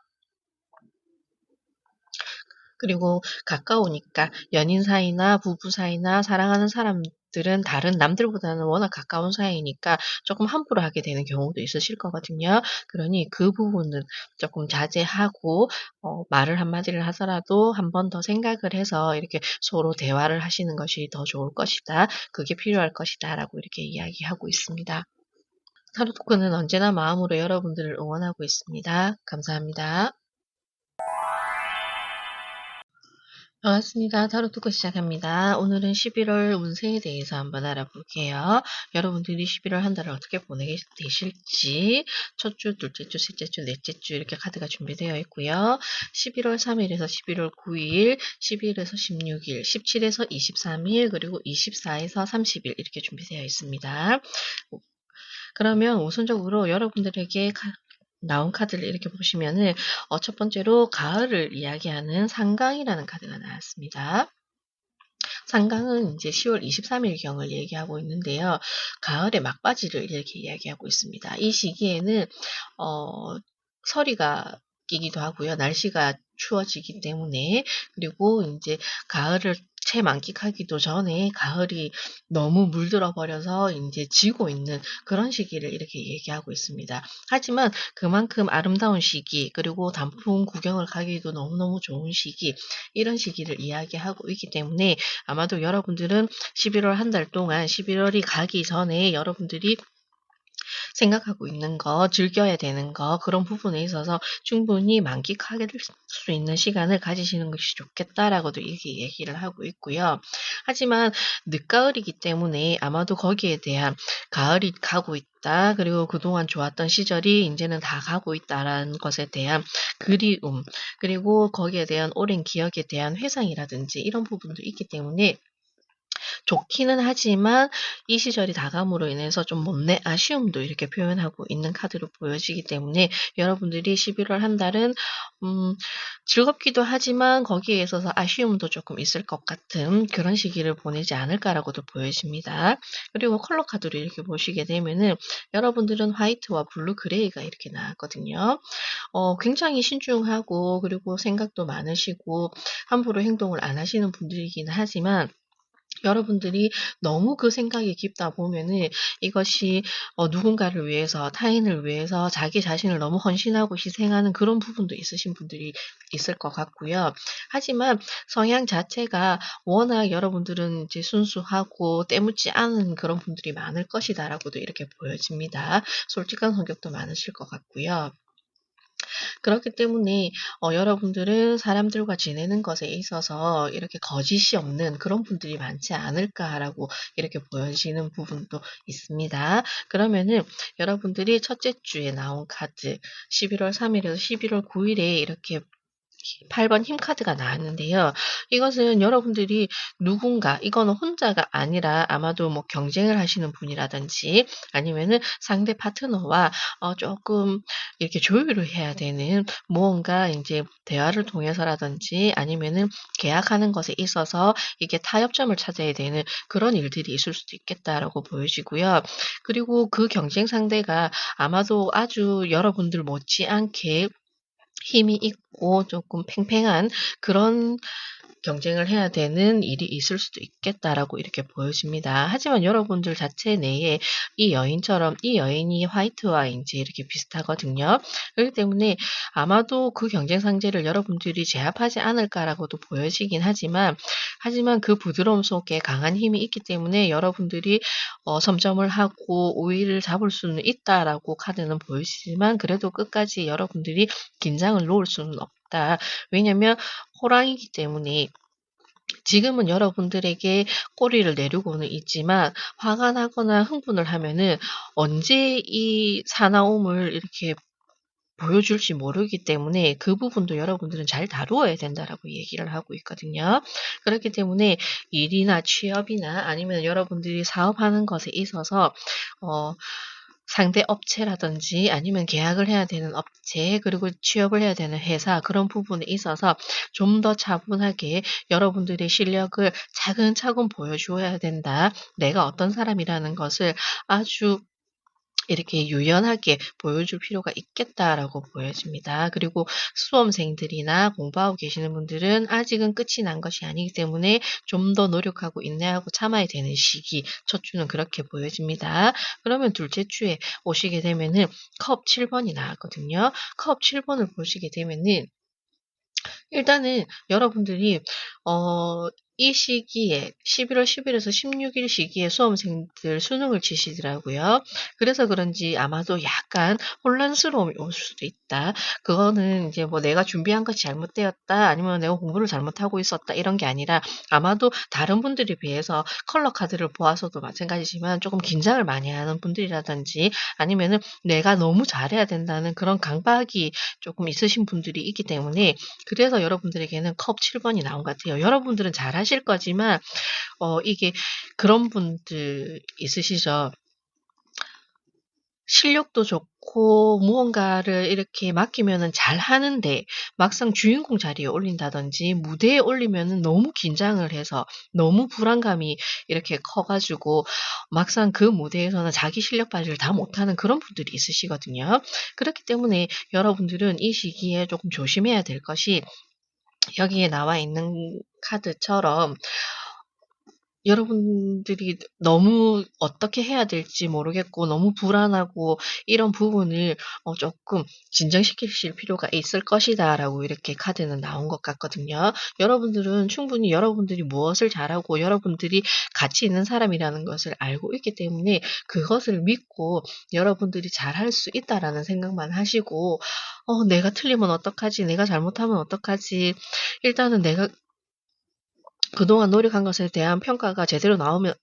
그리고 가까우니까 연인 사이나 부부 사이나 사랑하는 사람들은 다른 남들보다는 워낙 가까운 사이니까 조금 함부로 하게 되는 경우도 있으실 거거든요. 그러니 그 부분은 조금 자제하고 말을 한마디를 하더라도 한 번 더 생각을 해서 이렇게 서로 대화를 하시는 것이 더 좋을 것이다. 그게 필요할 것이다라고 이렇게 이야기하고 있습니다. 타로 토크는 언제나 마음으로 여러분들을 응원하고 있습니다. 감사합니다. 반갑습니다. 타로 토크 시작합니다. 오늘은 11월 운세에 대해서 한번 알아볼게요. 여러분들이 11월 한 달을 어떻게 보내게 되실지 첫 주, 둘째 주, 셋째 주, 넷째 주 이렇게 카드가 준비되어 있고요. 11월 3일에서 11월 9일, 10일에서 16일, 17에서 23일, 그리고 24에서 30일 이렇게 준비되어 있습니다. 그러면 우선적으로 여러분들에게 나온 카드를 이렇게 보시면은 첫 번째로 가을을 이야기하는 상강이라는 카드가 나왔습니다. 상강은 이제 10월 23일경을 얘기하고 있는데요. 가을의 막바지를 이렇게 이야기하고 있습니다. 이 시기에는 서리가 끼기도 하고요. 날씨가 추워지기 때문에 그리고 인제 가을을 채 만끽하기도 전에 가을이 너무 물들어 버려서 인제 지고 있는 그런 시기를 이렇게 얘기하고 있습니다. 하지만 그만큼 아름다운 시기 그리고 단풍 구경을 가기도 너무너무 좋은 시기 이런 시기를 이야기하고 있기 때문에 아마도 여러분들은 11월 한 달 동안 11월이 가기 전에 여러분들이 생각하고 있는 거, 즐겨야 되는 거 그런 부분에 있어서 충분히 만끽하게 될 수 있는 시간을 가지시는 것이 좋겠다라고도 이렇게 얘기를 하고 있고요. 하지만 늦가을이기 때문에 아마도 거기에 대한 '가을이 가고 있다. 그리고 그동안 좋았던 시절이 인제는 다 가고 있다.'라는 것에 대한 그리움 그리고 거기에 대한 오랜 기억에 대한 회상이라든지 이런 부분도 있기 때문에 좋기는 하지만 이 시절이 다감으로 인해서 좀 못내 아쉬움도 이렇게 표현하고 있는 카드로 보여지기 때문에 여러분들이 11월 한 달은 음 즐겁기도 하지만 거기에 있어서 아쉬움도 조금 있을 것 같은 그런 시기를 보내지 않을까라고도 보여집니다. 그리고 컬러 카드로 이렇게 보시게 되면은 여러분들은 화이트와 블루 그레이가 이렇게 나왔거든요. 굉장히 신중하고 그리고 생각도 많으시고 함부로 행동을 안 하시는 분들이긴 하지만 여러분들이 너무 그 생각이 깊다 보면은 이것이 누군가를 위해서 타인을 위해서 자기 자신을 너무 헌신하고 희생하는 그런 부분도 있으신 분들이 있을 것 같고요. 하지만 성향 자체가 워낙 여러분들은 이제 순수하고 때묻지 않은 그런 분들이 많을 것이다라고도 이렇게 보여집니다. 솔직한 성격도 많으실 것 같고요. 그렇기 때문에 여러분들은 사람들과 지내는 것에 있어서 이렇게 거짓이 없는 그런 분들이 많지 않을까라고 이렇게 보여지는 부분도 있습니다. 그러면은 여러분들이 첫째 주에 나온 카드 11월 3일에서 11월 9일에 이렇게 8번 힘 카드가 나왔는데요. 이것은 여러분들이 누군가 이거는 혼자가 아니라 아마도 뭐 경쟁을 하시는 분이라든지 아니면은 상대 파트너와 쪼끔 이렇게 조율을 해야 되는 무언가 인제 대화를 통해서라든지 아니면은 계약하는 것에 있어서 이게 타협점을 찾아야 되는 그런 일들이 있을 수도 있겠다라고 보여지고요. 그리고 그 경쟁 상대가 아마도 아주 여러분들 못지않게 힘이 있고 조금 팽팽한 그런 경쟁을 해야 되는 일이 있을 수도 있겠다라고 이렇게 보여집니다. 하지만 여러분들 자체 내에 이 여인처럼 이 여인이 화이트와 인제 이렇게 비슷하거든요. 그렇기 때문에 아마도 그 경쟁 상대를 여러분들이 제압하지 않을까라고도 보여지긴 하지만 그 부드러움 속에 강한 힘이 있기 때문에 여러분들이 섬점을 하고 우위를 잡을 수는 있다라고 카드는 보여지지만 그래도 끝까지 여러분들이 긴장을 놓을 수는 없다. 왜냐면 호랑이기 때문에 지금은 여러분들에게 꼬리를 내리고는 있지만 화가 나거나 흥분을 하면은 언제 이 사나움을 이렇게 보여줄지 모르기 때문에 그 부분도 여러분들은 잘 다루어야 된다라고 얘기를 하고 있거든요. 그렇기 때문에 일이나 취업이나 아니면 여러분들이 사업하는 것에 있어서 어 상대 업체라든지 아니면 계약을 해야 되는 업체 그리고 취업을 해야 되는 회사 그런 부분에 있어서 좀 더 차분하게 여러분들의 실력을 차근차근 보여주어야 된다. 내가 어떤 사람이라는 것을 아주 이렇게 유연하게 보여줄 필요가 있겠다라고 보여집니다. 그리고 수험생들이나 공부하고 계시는 분들은 아직은 끝이 난 것이 아니기 때문에 좀 더 노력하고 인내하고 참아야 되는 시기, 첫 주는 그렇게 보여집니다. 그러면 둘째 주에 오시게 되면은 컵 7번이 나왔거든요. 컵 7번을 보시게 되면은 일단은 여러분들이 어 이 시기에 11월 10 일에서 16일 시기에 수험생들 수능을 치시더라고요. 그래서 그런지 아마도 약간 혼란스러움이 올 수도 있다. 그거는 이제 뭐 '내가 준비한 것이 잘못되었다.' 아니면 '내가 공부를 잘못하고 있었다.' 이런 게 아니라 아마도 다른 분들에 비해서 컬러 카드를 보아서도 마찬가지지만 조금 긴장을 많이 하는 분들이라든지 아니면은 '내가 너무 잘해야 된다.'는 그런 강박이 조금 있으신 분들이 있기 때문에 그래서 여러분들에게는 컵 7 번이 나온 것 같아요. 여러분들은 잘하실 거지만 이게 그런 분들 있으시죠. 실력도 좋고 무언가를 이렇게 맡기면은 잘하는데 막상 주인공 자리에 올린다든지 무대에 올리면은 너무 긴장을 해서 너무 불안감이 이렇게 커 가지고 막상 그 무대에서는 자기 실력 발휘를 다 못하는 그런 분들이 있으시거든요. 그렇기 때문에 여러분들은 이 시기에 조금 조심해야 될 것이 여기에 나와 있는 카드처럼 여러분들이 너무 어떻게 해야 될지 모르겠고 너무 불안하고 이런 부분을 쪼끔 진정시키실 필요가 있을 것이다라고 이렇게 카드는 나온 것 같거든요. 여러분들은 충분히 여러분들이 무엇을 잘하고 여러분들이 가치 있는 사람이라는 것을 알고 있기 때문에 그것을 믿고 여러분들이 '잘할 수 있다.'라는 생각만 하시고 '내가 틀리면 어떡하지? 내가 잘못하면 어떡하지? 일단은 내가 그동안 노력한 것에 대한 평가가 제대로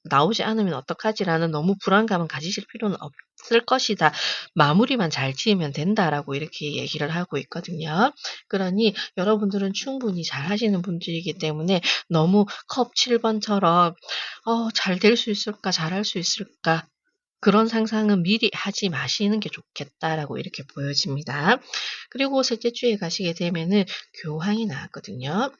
나오지 않으면 어떡하지?'라는 너무 불안감은 가지실 필요는 없을 것이다. 마무리만 잘 지으면 된다라고 이렇게 얘기를 하고 있거든요. 그러니 여러분들은 충분히 잘하시는 분들이기 때문에 너무 컵 7 번처럼 '잘 될 수 있을까? 잘할 수 있을까?' 그런 상상은 미리 하지 마시는 게 좋겠다라고 이렇게 보여집니다. 그리고 셋째 주에 가시게 되면은 교황이 나왔거든요.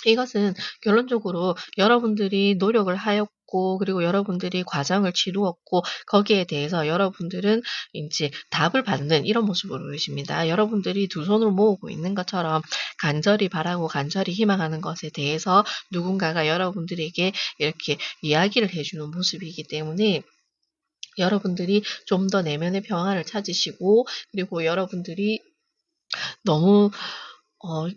이것은 결론적으로 여러분들이 노력을 하였고 그리고 여러분들이 과정을 치루었고 거기에 대해서 여러분들은 인제 답을 받는 이런 모습으로 보여집니다. 여러분들이 두 손을 모으고 있는 것처럼 간절히 바라고 간절히 희망하는 것에 대해서 누군가가 여러분들에게 이렇게 이야기를 해 주는 모습이기 때문에 여러분들이 좀 더 내면의 평화를 찾으시고 그리고 여러분들이 너무 어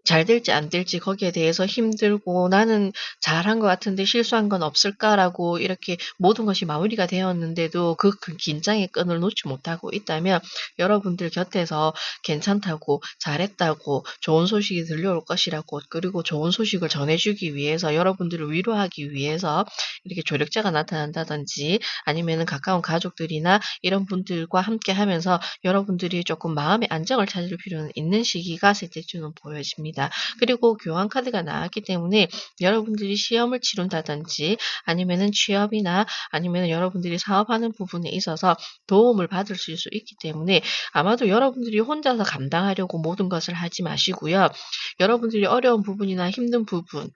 잘 될지 안 될지 거기에 대해서 힘들고 '나는 잘한 것 같은데 실수한 건 없을까?'라고 이렇게 모든 것이 마무리가 되었는데도 그 긴장의 끈을 놓지 못하고 있다면 여러분들 곁에서 괜찮다고 잘했다고 좋은 소식이 들려올 것이라고 그리고 좋은 소식을 전해 주기 위해서 여러분들을 위로하기 위해서 이렇게 조력자가 나타난다든지 아니면은 가까운 가족들이나 이런 분들과 함께하면서 여러분들이 조금 마음의 안정을 찾을 필요는 있는 시기가 셋째 주는 보여집니다. 그리고 교환 카드가 나왔기 때문에 여러분들이 시험을 치른다든지 아니면은 취업이나 아니면은 여러분들이 사업하는 부분에 있어서 도움을 받을 수 있기 때문에 아마도 여러분들이 혼자서 감당하려고 모든 것을 하지 마시고요. 여러분들이 어려운 부분이나 힘든 부분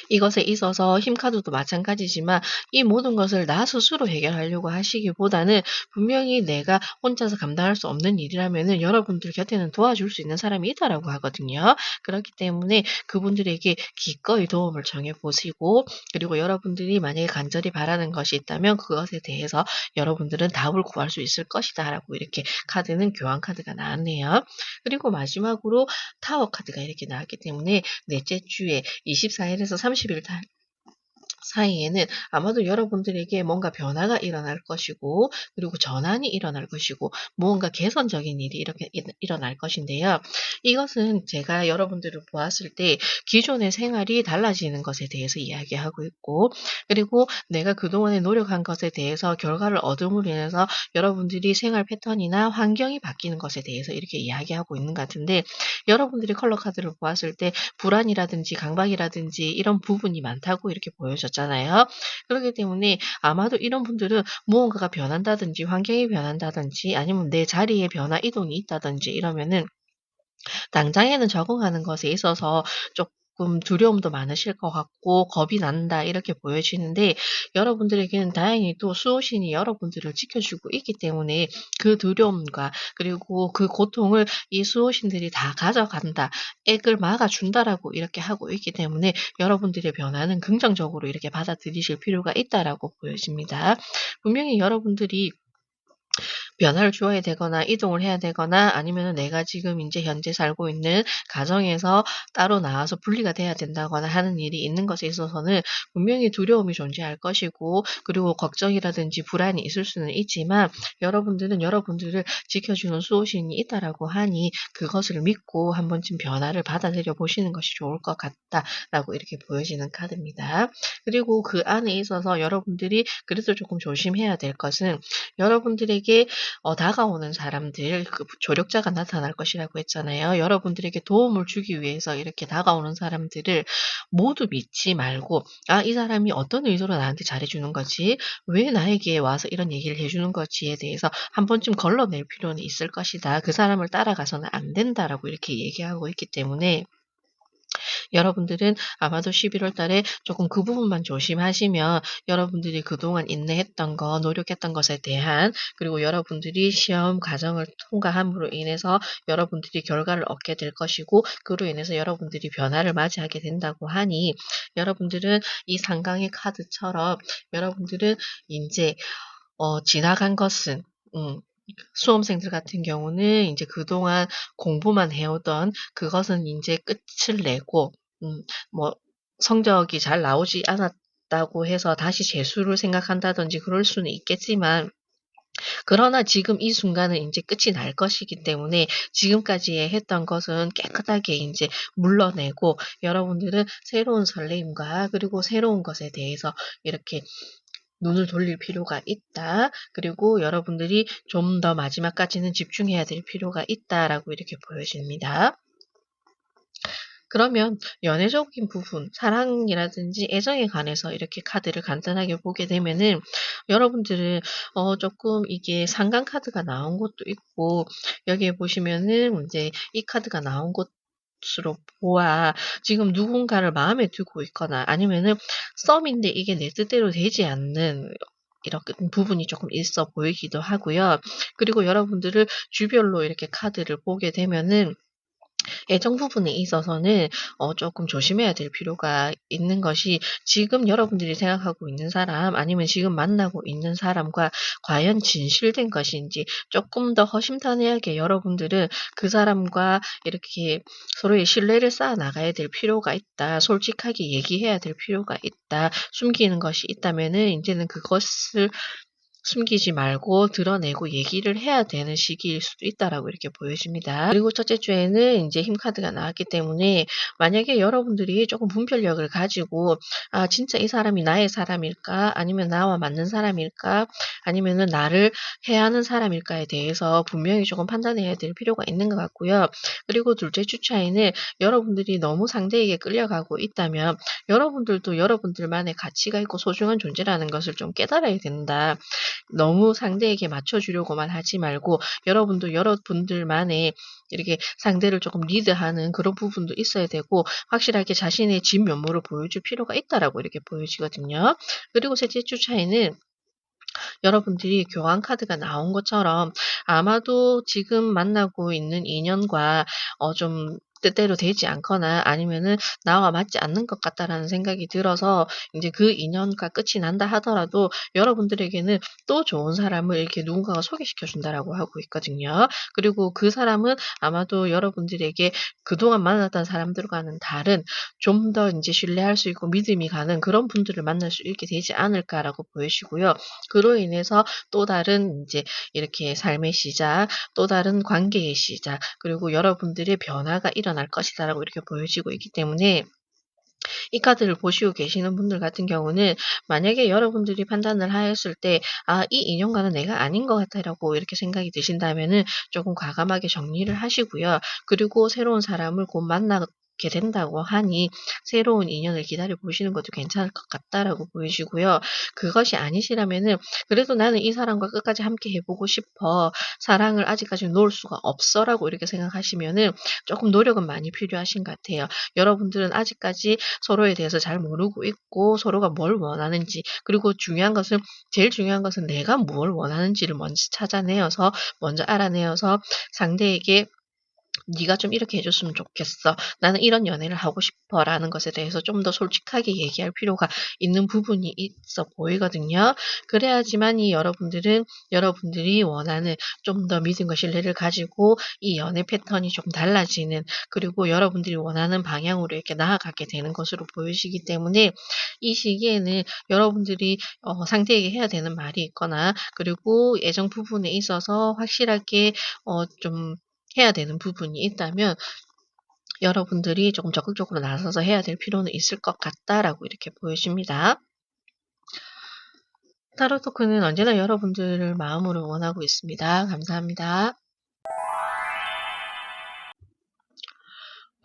이것에 있어서 힘카드도 마찬가지지만 이 모든 것을 나 스스로 해결하려고 하시기보다는 분명히 내가 혼자서 감당할 수 없는 일이라면은 여러분들 곁에는 도와줄 수 있는 사람이 있다라고 하거든요. 그렇기 때문에 그분들에게 기꺼이 도움을 청해 보시고 그리고 여러분들이 만약에 간절히 바라는 것이 있다면 그것에 대해서 여러분들은 답을 구할 수 있을 것이다라고 이렇게 카드는 교환 카드가 나왔네요. 그리고 마지막으로 타워 카드가 이렇게 나왔기 때문에 넷째 주에 24일에서 30일 사이에는 아마도 여러분들에게 뭔가 변화가 일어날 것이고, 그리고 전환이 일어날 것이고, 무언가 개선적인 일이 이렇게 일어날 것인데요. 이것은 제가 여러분들을 보았을 때 기존의 생활이 달라지는 것에 대해서 이야기하고 있고, 그리고 내가 그동안에 노력한 것에 대해서 결과를 얻음으로 인해서 여러분들이 생활 패턴이나 환경이 바뀌는 것에 대해서 이렇게 이야기하고 있는 것 같은데, 여러분들이 컬러 카드를 보았을 때 불안이라든지 강박이라든지 이런 부분이 많다고 이렇게 보여졌잖아요. 그렇기 때문에 아마도 이런 분들은 무언가가 변한다든지 환경이 변한다든지 아니면 내 자리에 변화 이동이 있다든지 이러면은 당장에는 적응하는 것에 있어서 조금 두려움도 많으실 것 같고 겁이 난다 이렇게 보여지는데, 여러분들에게는 다행히 또 수호신이 여러분들을 지켜주고 있기 때문에 그 두려움과 그리고 그 고통을 이 수호신들이 다 가져간다, 액을 막아준다라고 이렇게 하고 있기 때문에 여러분들의 변화는 긍정적으로 이렇게 받아들이실 필요가 있다라고 보여집니다. 분명히 여러분들이 변화를 주어야 되거나 이동을 해야 되거나 아니면은 내가 지금 인제 현재 살고 있는 가정에서 따로 나와서 분리가 돼야 된다거나 하는 일이 있는 것에 있어서는 분명히 두려움이 존재할 것이고, 그리고 걱정이라든지 불안이 있을 수는 있지만 여러분들은 여러분들을 지켜주는 수호신이 있다라고 하니 그것을 믿고 한 번쯤 변화를 받아들여 보시는 것이 좋을 것 같다라고 이렇게 보여지는 카드입니다. 그리고 그 안에 있어서 여러분들이 그래도 조금 조심해야 될 것은, 여러분들에게 다가오는 사람들, 그 조력자가 나타날 것이라고 했잖아요. 여러분들에게 도움을 주기 위해서 이렇게 다가오는 사람들을 모두 믿지 말고 '아 이 사람이 어떤 의도로 나한테 잘해 주는 거지? 왜 나에게 와서 이런 얘기를 해 주는 거지?'에 대해서 한 번쯤 걸러낼 필요는 있을 것이다. 그 사람을 따라가서는 안 된다라고 이렇게 얘기하고 있기 때문에 여러분들은 아마도 11월 달에 조금 그 부분만 조심하시면 여러분들이 그동안 인내했던 거, 노력했던 것에 대한, 그리고 여러분들이 시험 과정을 통과함으로 인해서 여러분들이 결과를 얻게 될 것이고, 그로 인해서 여러분들이 변화를 맞이하게 된다고 하니, 여러분들은 이 상강의 카드처럼 여러분들은 인제 지나간 것은, 음 수험생들 같은 경우는 인제 그동안 공부만 해 오던 그것은 인제 끝을 내고, 음 뭐 성적이 잘 나오지 않았다고 해서 다시 재수를 생각한다든지 그럴 수는 있겠지만, 그러나 지금 이 순간은 인제 끝이 날 것이기 때문에 지금까지 했던 것은 깨끗하게 인제 물러내고, 여러분들은 새로운 설레임과 그리고 새로운 것에 대해서 이렇게 눈을 돌릴 필요가 있다. 그리고 여러분들이 좀 더 마지막까지는 집중해야 될 필요가 있다라고 이렇게 보여집니다. 그러면 연애적인 부분, 사랑이라든지 애정에 관해서 이렇게 카드를 간단하게 보게 되면은, 여러분들은 쪼끔 이게 상관 카드가 나온 것도 있고, 여기에 보시면은 인제 이 카드가 나온 것으로 보아 지금 누군가를 마음에 두고 있거나 아니면은 썸인데 이게 내 뜻대로 되지 않는 이렇게 부분이 쪼끔 있어 보이기도 하고요. 그리고 여러분들을 주별로 이렇게 카드를 보게 되면은 애정 부분에 있어서는 쪼끔 조심해야 될 필요가 있는 것이, 지금 여러분들이 생각하고 있는 사람 아니면 지금 만나고 있는 사람과 과연 진실된 것인지, 쪼끔 더 허심탄회하게 여러분들은 그 사람과 이렇게 서로의 신뢰를 쌓아 나가야 될 필요가 있다. 솔직하게 얘기해야 될 필요가 있다. 숨기는 것이 있다면은 인제는 그것을 숨기지 말고 드러내고 얘기를 해야 되는 시기일 수도 있다라고 이렇게 보여집니다. 그리고 첫째 주에는 인제 힘 카드가 나왔기 때문에, 만약에 여러분들이 쪼금 분별력을 가지고 '아 진짜 이 사람이 나의 사람일까? 아니면 나와 맞는 사람일까? 아니면은 나를 해하는 사람일까?'에 대해서 분명히 쪼금 판단해야 될 필요가 있는 것 같고요. 그리고 둘째 주 차에는 여러분들이 너무 상대에게 끌려가고 있다면 여러분들도 여러분들만의 가치가 있고 소중한 존재라는 것을 좀 깨달아야 된다. 너무 상대에게 맞춰 주려고만 하지 말고 여러분도 여러분들만의 이렇게 상대를 조금 리드하는 그런 부분도 있어야 되고, 확실하게 자신의 진면모를 보여줄 필요가 있다라고 이렇게 보여지거든요. 그리고 셋째 주 차에는 여러분들이 교환 카드가 나온 것처럼 아마도 지금 만나고 있는 인연과 좀 뜻대로 되지 않거나 아니면은 '나와 맞지 않는 것 같다.'라는 생각이 들어서 인제 그 인연과 끝이 난다 하더라도 여러분들에게는 또 좋은 사람을 이렇게 누군가가 소개시켜 준다라고 하고 있거든요. 그리고 그 사람은 아마도 여러분들에게 그동안 만났던 사람들과는 다른 좀 더 인제 신뢰할 수 있고 믿음이 가는 그런 분들을 만날 수 있게 되지 않을까라고 보여지고요. 그로 인해서 또 다른 인제 이렇게 삶의 시작, 또 다른 관계의 시작, 그리고 여러분들의 변화가 일어날 것이다라고 이렇게 보여지고 있기 때문에 이 카드를 보시고 계시는 분들 같은 경우는 만약에 여러분들이 판단을 하였을 때 '아 이 인연과는 내가 아닌 것 같다.'라고 이렇게 생각이 드신다면은 쪼금 과감하게 정리를 하시고요. 그리고 새로운 사람을 곧 만나게 된다고 하니 '새로운 인연을 기다려 보시는 것도 괜찮을 것 같다.'라고 보이시고요. 그것이 아니시라면은 '그래도 나는 이 사람과 끝까지 함께 해 보고 싶어. 사랑을 아직까지 놓을 수가 없어.'라고 이렇게 생각하시면은 쪼끔 노력은 많이 필요하신 것 같아요. 여러분들은 아직까지 서로에 대해서 잘 모르고 있고 서로가 뭘 원하는지, 그리고 제일 중요한 것은 내가 뭘 원하는지를 먼저 찾아내어서 먼저 알아내어서 상대에게 "네가 좀 이렇게 해 줬으면 좋겠어. 나는 이런 연애를 하고 싶어."라는 것에 대해서 좀 더 솔직하게 얘기할 필요가 있는 부분이 있어 보이거든요. 그래야지만이 여러분들은 여러분들이 원하는 좀 더 믿음과 신뢰를 가지고 이 연애 패턴이 조금 달라지는, 그리고 여러분들이 원하는 방향으로 이렇게 나아가게 되는 것으로 보이시기 때문에 이 시기에는 여러분들이 상대에게 해야 되는 말이 있거나, 그리고 애정 부분에 있어서 확실하게 좀 해야 되는 부분이 있다면 여러분들이 조금 적극적으로 나서서 해야 될 필요는 있을 것 같다라고 이렇게 보여집니다. 타로 토크는 언제나 여러분들을 마음으로 응원하고 있습니다. 감사합니다.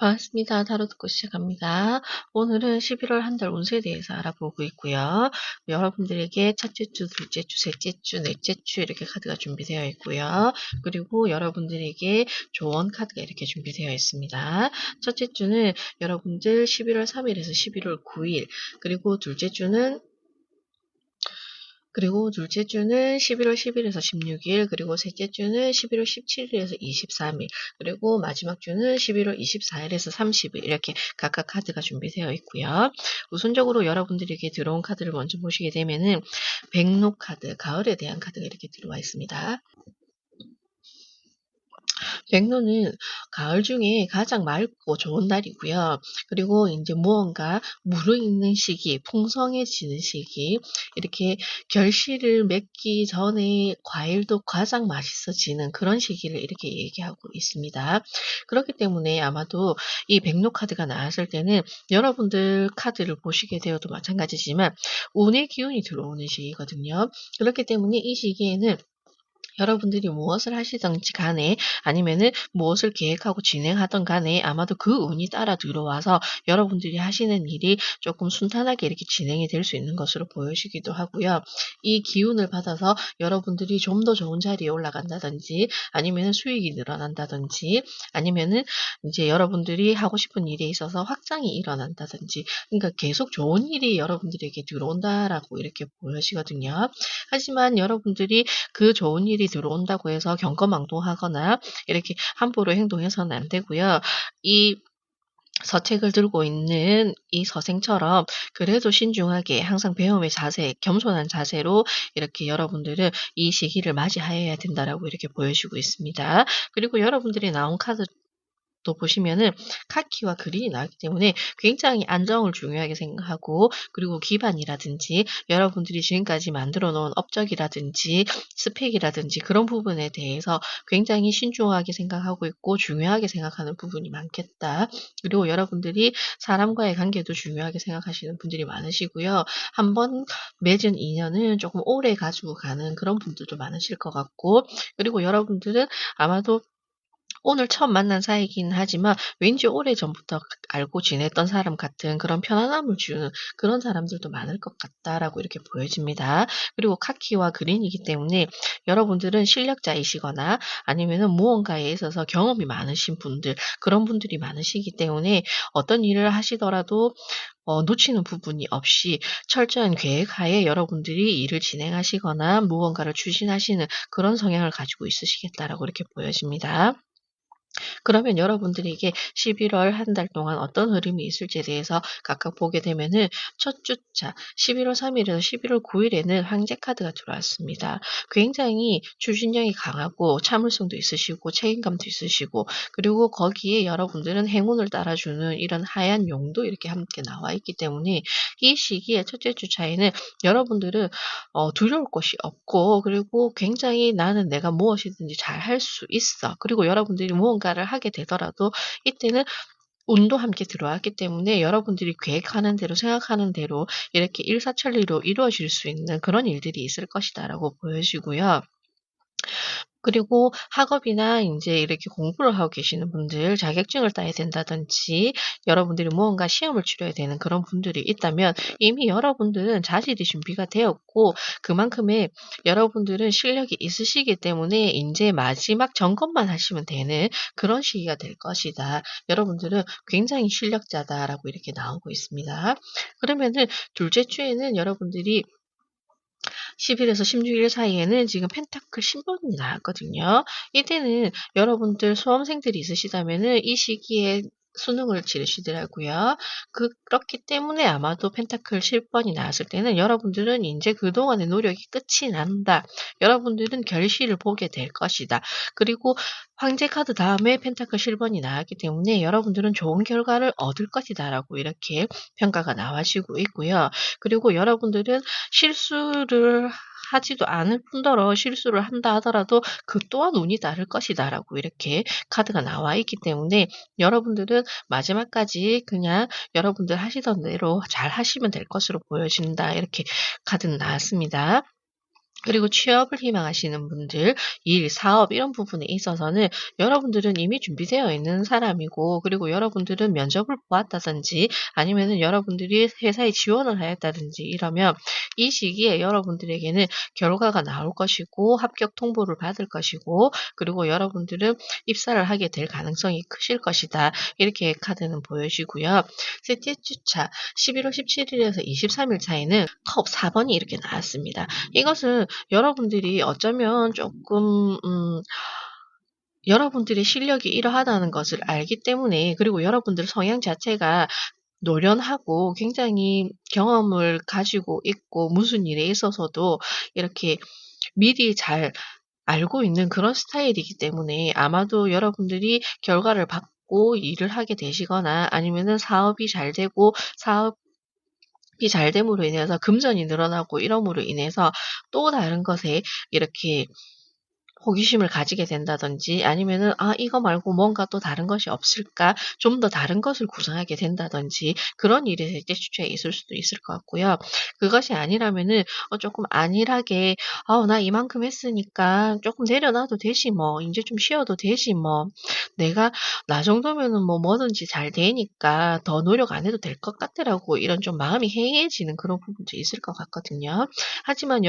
반갑습니다. 타로 토크 시작합니다. 오늘은 11월 한 달 운세에 대해서 알아보고 있고요. 여러분들에게 첫째 주, 둘째 주, 셋째 주, 넷째 주 이렇게 카드가 준비되어 있고요. 그리고 여러분들에게 조언 카드가 이렇게 준비되어 있습니다. 첫째 주는 여러분들 11월 3일에서 11월 9일, 그리고 둘째 주는 11월 10일에서 16일, 그리고 셋째 주는 11월 17일에서 23일, 그리고 마지막 주는 11월 24일에서 30일 이렇게 각각 카드가 준비되어 있고요. 우선적으로 여러분들에게 들어온 카드를 먼저 보시게 되면은 백로 카드, 가을에 대한 카드가 이렇게 들어와 있습니다. 백로는 가을 중에 가장 맑고 좋은 달이고요. 그리고 인제 무언가 무르익는 시기, 풍성해지는 시기, 이렇게 결실을 맺기 전에 과일도 가장 맛있어지는 그런 시기를 이렇게 얘기하고 있습니다. 그렇기 때문에 아마도 이 백로 카드가 나왔을 때는 여러분들 카드를 보시게 되어도 마찬가지지만 운의 기운이 들어오는 시기거든요. 그렇기 때문에 이 시기에는 여러분들이 무엇을 하시든지 간에 아니면은 무엇을 계획하고 진행하든 간에 아마도 그 운이 따라 들어와서 여러분들이 하시는 일이 조금 순탄하게 이렇게 진행이 될 수 있는 것으로 보여지기도 하고요. 이 기운을 받아서 여러분들이 좀 더 좋은 자리에 올라간다든지 아니면은 수익이 늘어난다든지 아니면은 인제 여러분들이 하고 싶은 일에 있어서 확장이 일어난다든지, 그러니까 계속 좋은 일이 여러분들에게 들어온다라고 이렇게 보여지거든요. 하지만 여러분들이 그 좋은 일이 들어온다고 해서 경거망동하거나 이렇게 함부로 행동해서는 안 되고요. 이 서책을 들고 있는 이 서생처럼 그래도 신중하게 항상 배움의 자세, 겸손한 자세로 이렇게 여러분들은 이 시기를 맞이하여야 된다라고 이렇게 보여지고 있습니다. 그리고 여러분들이 나온 카드 또 보시면은 카키와 그린이 나왔기 때문에 굉장히 안정을 중요하게 생각하고, 그리고 기반이라든지 여러분들이 지금까지 만들어 놓은 업적이라든지 스펙이라든지 그런 부분에 대해서 굉장히 신중하게 생각하고 있고 중요하게 생각하는 부분이 많겠다. 그리고 여러분들이 사람과의 관계도 중요하게 생각하시는 분들이 많으시고요. 한 번 맺은 인연은 조금 오래 가지고 가는 그런 분들도 많으실 것 같고, 그리고 여러분들은 아마도 오늘 처음 만난 사이이긴 하지만 왠지 오래전부터 알고 지냈던 사람 같은 그런 편안함을 주는 그런 사람들도 많을 것 같다라고 이렇게 보여집니다. 그리고 카키와 그린이기 때문에 여러분들은 실력자이시거나 아니면은 무언가에 있어서 경험이 많으신 분들, 그런 분들이 많으시기 때문에 어떤 일을 하시더라도 놓치는 부분이 없이 철저한 계획하에 여러분들이 일을 진행하시거나 무언가를 추진하시는 그런 성향을 가지고 있으시겠다라고 이렇게 보여집니다. 그러면 여러분들이 이게 11월 한 달 동안 어떤 흐름이 있을지에 대해서 각각 보게 되면은 첫 주차 11월 3일에서 11월 9일에는 황제 카드가 들어왔습니다. 굉장히 추진력이 강하고 참을성도 있으시고 책임감도 있으시고 그리고 거기에 여러분들은 행운을 따라주는 이런 하얀 용도 이렇게 함께 나와 있기 때문에 이 시기에 첫째 주차에는 여러분들은 두려울 것이 없고 그리고 굉장히 '나는 내가 무엇이든지 잘 할 수 있어.' 그리고 여러분들이 무언가를 하게 되더라도 이때는 운도 함께 들어왔기 때문에 여러분들이 계획하는 대로 생각하는 대로 이렇게 일사천리로 이루어질 수 있는 그런 일들이 있을 것이다라고 보여지고요. 그리고 학업이나 인제 이렇게 공부를 하고 계시는 분들 자격증을 따야 된다든지 여러분들이 무언가 시험을 치러야 되는 그런 분들이 있다면 이미 여러분들은 자질이 준비가 되었고 그만큼의 여러분들은 실력이 있으시기 때문에 인제 마지막 점검만 하시면 되는 그런 시기가 될 것이다. 여러분들은 굉장히 실력자다라고 이렇게 나오고 있습니다. 그러면은 둘째 주에는 여러분들이 10 일에서 16일 사이에는 지금 펜타클 신번이 나왔거든요. 이때는 여러분들 수험생들이 있으시다면은 이 시기에 수능을 치르시더라고요. 그렇기 때문에 아마도 펜타클 10번이 나왔을 때는 여러분들은 인제 '그동안의 노력이 끝이 난다. 여러분들은 결실을 보게 될 것이다.' 그리고 황제 카드 다음에 펜타클 10번이 나왔기 때문에 '여러분들은 좋은 결과를 얻을 것이다.'라고 이렇게 평가가 나와지고 있고요. 그리고 여러분들은 실수를 하지도 않을 뿐더러 실수를 한다 하더라도 그 또한 운이 다를 것이다라고 이렇게 카드가 나와 있기 때문에 여러분들은 마지막까지 그냥 여러분들 하시던 대로 잘 하시면 될 것으로 보여진다. 이렇게 카드는 나왔습니다. 그리고 취업을 희망하시는 분들, 일, 사업 이런 부분에 있어서는 여러분들은 이미 준비되어 있는 사람이고 그리고 여러분들은 면접을 보았다든지 아니면은 여러분들이 회사에 지원을 하였다든지 이러면 이 시기에 여러분들에게는 결과가 나올 것이고 합격 통보를 받을 것이고 그리고 여러분들은 입사를 하게 될 가능성이 크실 것이다. 이렇게 카드는 보여지고요. 셋째 주차 11월 17일에서 23일 차에는 컵 4번이 이렇게 나왔습니다. 이것은 여러분들이 어쩌면 쪼끔 여러분들의 실력이 이러하다는 것을 알기 때문에 그리고 여러분들 성향 자체가 노련하고 굉장히 경험을 가지고 있고 무슨 일에 있어서도 이렇게 미리 잘 알고 있는 그런 스타일이기 때문에 아마도 여러분들이 결과를 받고 일을 하게 되시거나 아니면은 사업이 잘 되고 사업이 잘 됨으로 인해서 금전이 늘어나고 이럼으로 인해서 또 다른 것에 이렇게 호기심을 가지게 된다든지 아니면은 '아 이거 말고 뭔가 또 다른 것이 없을까?' 좀 더 다른 것을 구상하게 된다든지 그런 일이 셋째 주에 있을 수도 있을 것 같고요. 그것이 아니라면은 쪼끔 안일하게 나 이만큼 했으니까 쪼끔 내려놔도 되지 뭐. 인제 좀 쉬어도 되지 뭐. 내가 나 정도면은 뭐 뭐든지 잘 되니까 더 노력 안 해도 될 것 같아.'라고 이런 좀 마음이 해이해지는 그런 부분도 있을 것 같거든요. 하지만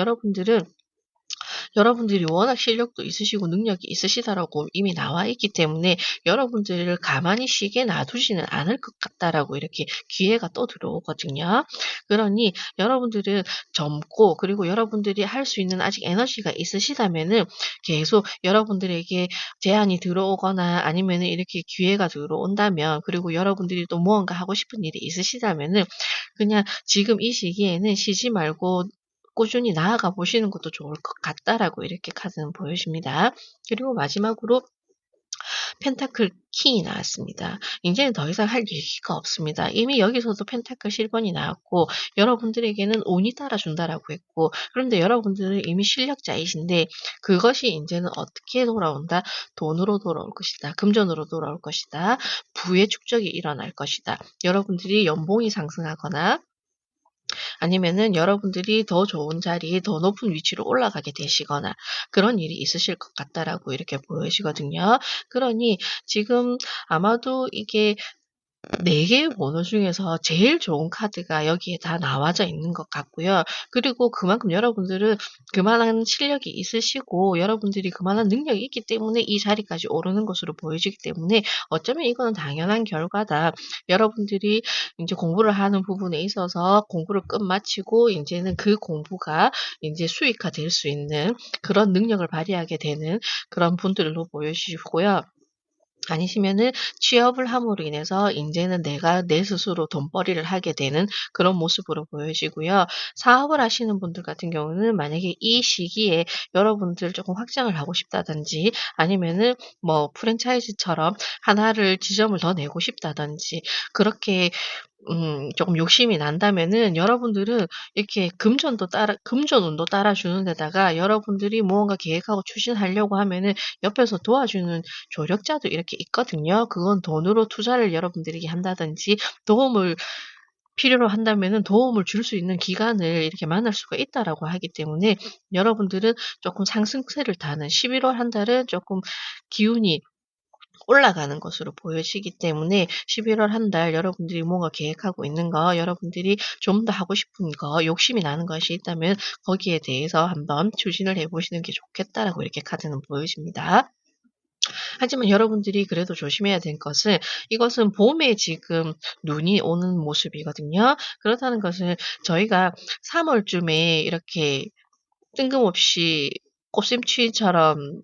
여러분들이 워낙 실력도 있으시고 능력이 있으시다라고 이미 나와 있기 때문에 여러분들을 가만히 쉬게 놔두지는 않을 것 같다라고 이렇게 기회가 또 들어오거든요. 그러니 여러분들은 젊고 그리고 여러분들이 할 수 있는 아직 에너지가 있으시다면은 계속 여러분들에게 제안이 들어오거나 아니면은 이렇게 기회가 들어온다면 그리고 여러분들이 또 무언가 하고 싶은 일이 있으시다면은 그냥 지금 이 시기에는 쉬지 말고 꾸준히 나아가 보시는 것도 좋을 것 같다라고 이렇게 카드는 보여집니다. 그리고 마지막으로 펜타클 킹이 나왔습니다. 인제는 더 이상 할 얘기가 없습니다. 이미 여기서도 펜타클 실번이 나왔고 여러분들에게는 운이 따라준다라고 했고 그런데 여러분들은 이미 실력자이신데 그것이 인제는 어떻게 돌아온다? 돈으로 돌아올 것이다. 금전으로 돌아올 것이다. 부의 축적이 일어날 것이다. 여러분들이 연봉이 상승하거나 아니면은 여러분들이 더 좋은 자리에 더 높은 위치로 올라가게 되시거나 그런 일이 있으실 것 같다라고 이렇게 보여지거든요. 그러니 지금 아마도 이게 4 개의 번호 중에서 제일 좋은 카드가 여기에 다 나와져 있는 것 같고요. 그리고 그만큼 여러분들은 그만한 실력이 있으시고 여러분들이 그만한 능력이 있기 때문에 이 자리까지 오르는 것으로 보여지기 때문에 어쩌면 이거는 당연한 결과다. 여러분들이 인제 공부를 하는 부분에 있어서 공부를 끝마치고 인제는 그 공부가 인제 수익화 될 수 있는 그런 능력을 발휘하게 되는 그런 분들로 보여지고요. 아니시면은 취업을 함으로 인해서 인제는 내가 내 스스로 돈벌이를 하게 되는 그런 모습으로 보여지고요. 사업을 하시는 분들 같은 경우는 만약에 이 시기에 여러분들 쪼끔 확장을 하고 싶다든지 아니면은 뭐 프랜차이즈처럼 하나를 지점을 더 내고 싶다든지 그렇게 조금 욕심이 난다면은 여러분들은 이렇게 금전운도 따라주는 데다가 여러분들이 무언가 계획하고 추진하려고 하면은 옆에서 도와주는 조력자도 이렇게 있거든요. 그건 돈으로 투자를 여러분들에게 한다든지 도움을 필요로 한다면은 도움을 줄 수 있는 기관을 이렇게 만날 수가 있다라고 하기 때문에 여러분들은 쪼끔 상승세를 타는 11월 한 달은 쪼끔 기운이 올라가는 것으로 보여지기 때문에 11월 한 달 여러분들이 뭔가 계획하고 있는 거 여러분들이 좀 더 하고 싶은 거 욕심이 나는 것이 있다면 거기에 대해서 한번 추진을 해 보시는 게 좋겠다라고 이렇게 카드는 보여집니다. 하지만 여러분들이 그래도 조심해야 될 것은 이것은 봄에 지금 눈이 오는 모습이거든요. 그렇다는 것은 저희가 3 월쯤에 이렇게 뜬금없이 꽃샘추위처럼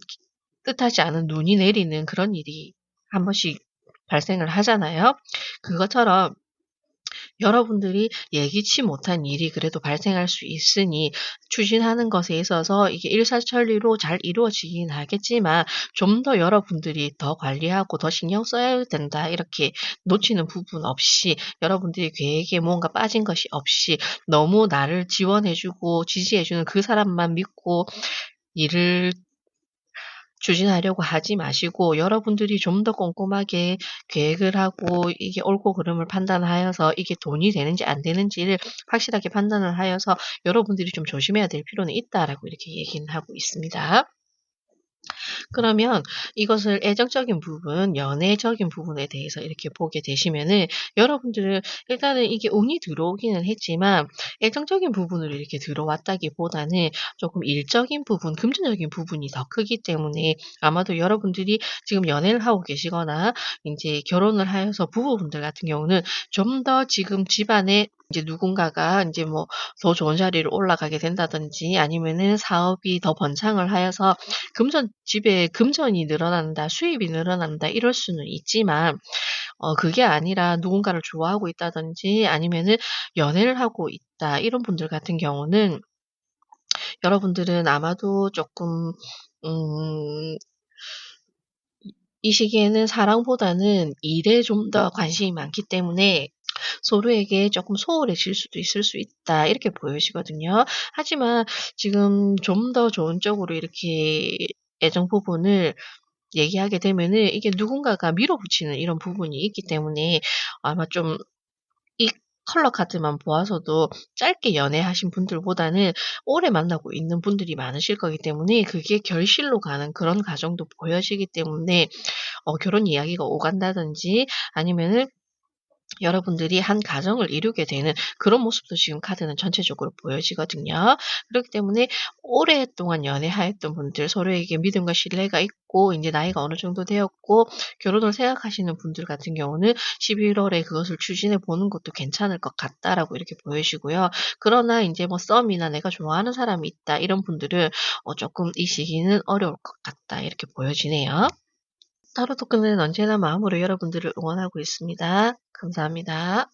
뜻하지 않은 눈이 내리는 그런 일이 한 번씩 발생을 하잖아요. 그것처럼 여러분들이 예기치 못한 일이 그래도 발생할 수 있으니 추진하는 것에 있어서 이게 일사천리로 잘 이루어지긴 하겠지만 좀 더 여러분들이 더 관리하고 더 신경 써야 된다. 이렇게 놓치는 부분 없이 여러분들이 계획에 뭔가 빠진 것이 없이 너무 나를 지원해 주고 지지해 주는 그 사람만 믿고 일을 추진하려고 하지 마시고 여러분들이 좀 더 꼼꼼하게 계획을 하고 이게 옳고 그름을 판단하여서 이게 돈이 되는지 안 되는지를 확실하게 판단을 하여서 여러분들이 좀 조심해야 될 필요는 있다라고 이렇게 얘기는 하고 있습니다. 그러면 이것을 애정적인 부분, 연애적인 부분에 대해서 이렇게 보게 되시면은 여러분들은 일단은 이게 운이 들어오기는 했지만 애정적인 부분으로 이렇게 들어왔다기보다는 조금 일적인 부분, 금전적인 부분이 더 크기 때문에 아마도 여러분들이 지금 연애를 하고 계시거나 인제 결혼을 하여서 부부분들 같은 경우는 좀 더 지금 집안에 이제 누군가가 인제 뭐 더 좋은 자리로 올라가게 된다든지 아니면은 사업이 더 번창을 하여서 집에 금전이 늘어난다, 수입이 늘어난다 이럴 수는 있지만 그게 아니라 누군가를 좋아하고 있다든지 아니면은 연애를 하고 있다 이런 분들 같은 경우는 여러분들은 아마도 쪼끔 음 이 시기에는 사랑보다는 일에 좀 더 관심이 많기 때문에 서로에게 조금 소홀해질 수도 있을 수 있다. 이렇게 보여지거든요. 하지만 지금 좀 더 좋은 쪽으로 이렇게 애정 부분을 얘기하게 되면은 이게 누군가가 밀어붙이는 이런 부분이 있기 때문에 아마 좀 이 컬러 카드만 보아서도 짧게 연애하신 분들보다는 오래 만나고 있는 분들이 많으실 거기 때문에 그게 결실로 가는 그런 과정도 보여지기 때문에 결혼 이야기가 오간다든지 아니면은 여러분들이 한 가정을 이루게 되는 그런 모습도 지금 카드는 전체적으로 보여지거든요. 그렇기 때문에 오랫동안 연애하였던 분들, 서로에게 믿음과 신뢰가 있고 인제 나이가 어느 정도 되었고 결혼을 생각하시는 분들 같은 경우는 11 월에 그것을 추진해 보는 것도 괜찮을 것 같다라고 이렇게 보여지고요. 그러나 인제 뭐 썸이나 내가 좋아하는 사람이 있다 이런 분들은 쪼끔 이 시기는 어려울 것 같다 이렇게 보여지네요. 타로 토크는 언제나 마음으로 여러분들을 응원하고 있습니다. 감사합니다.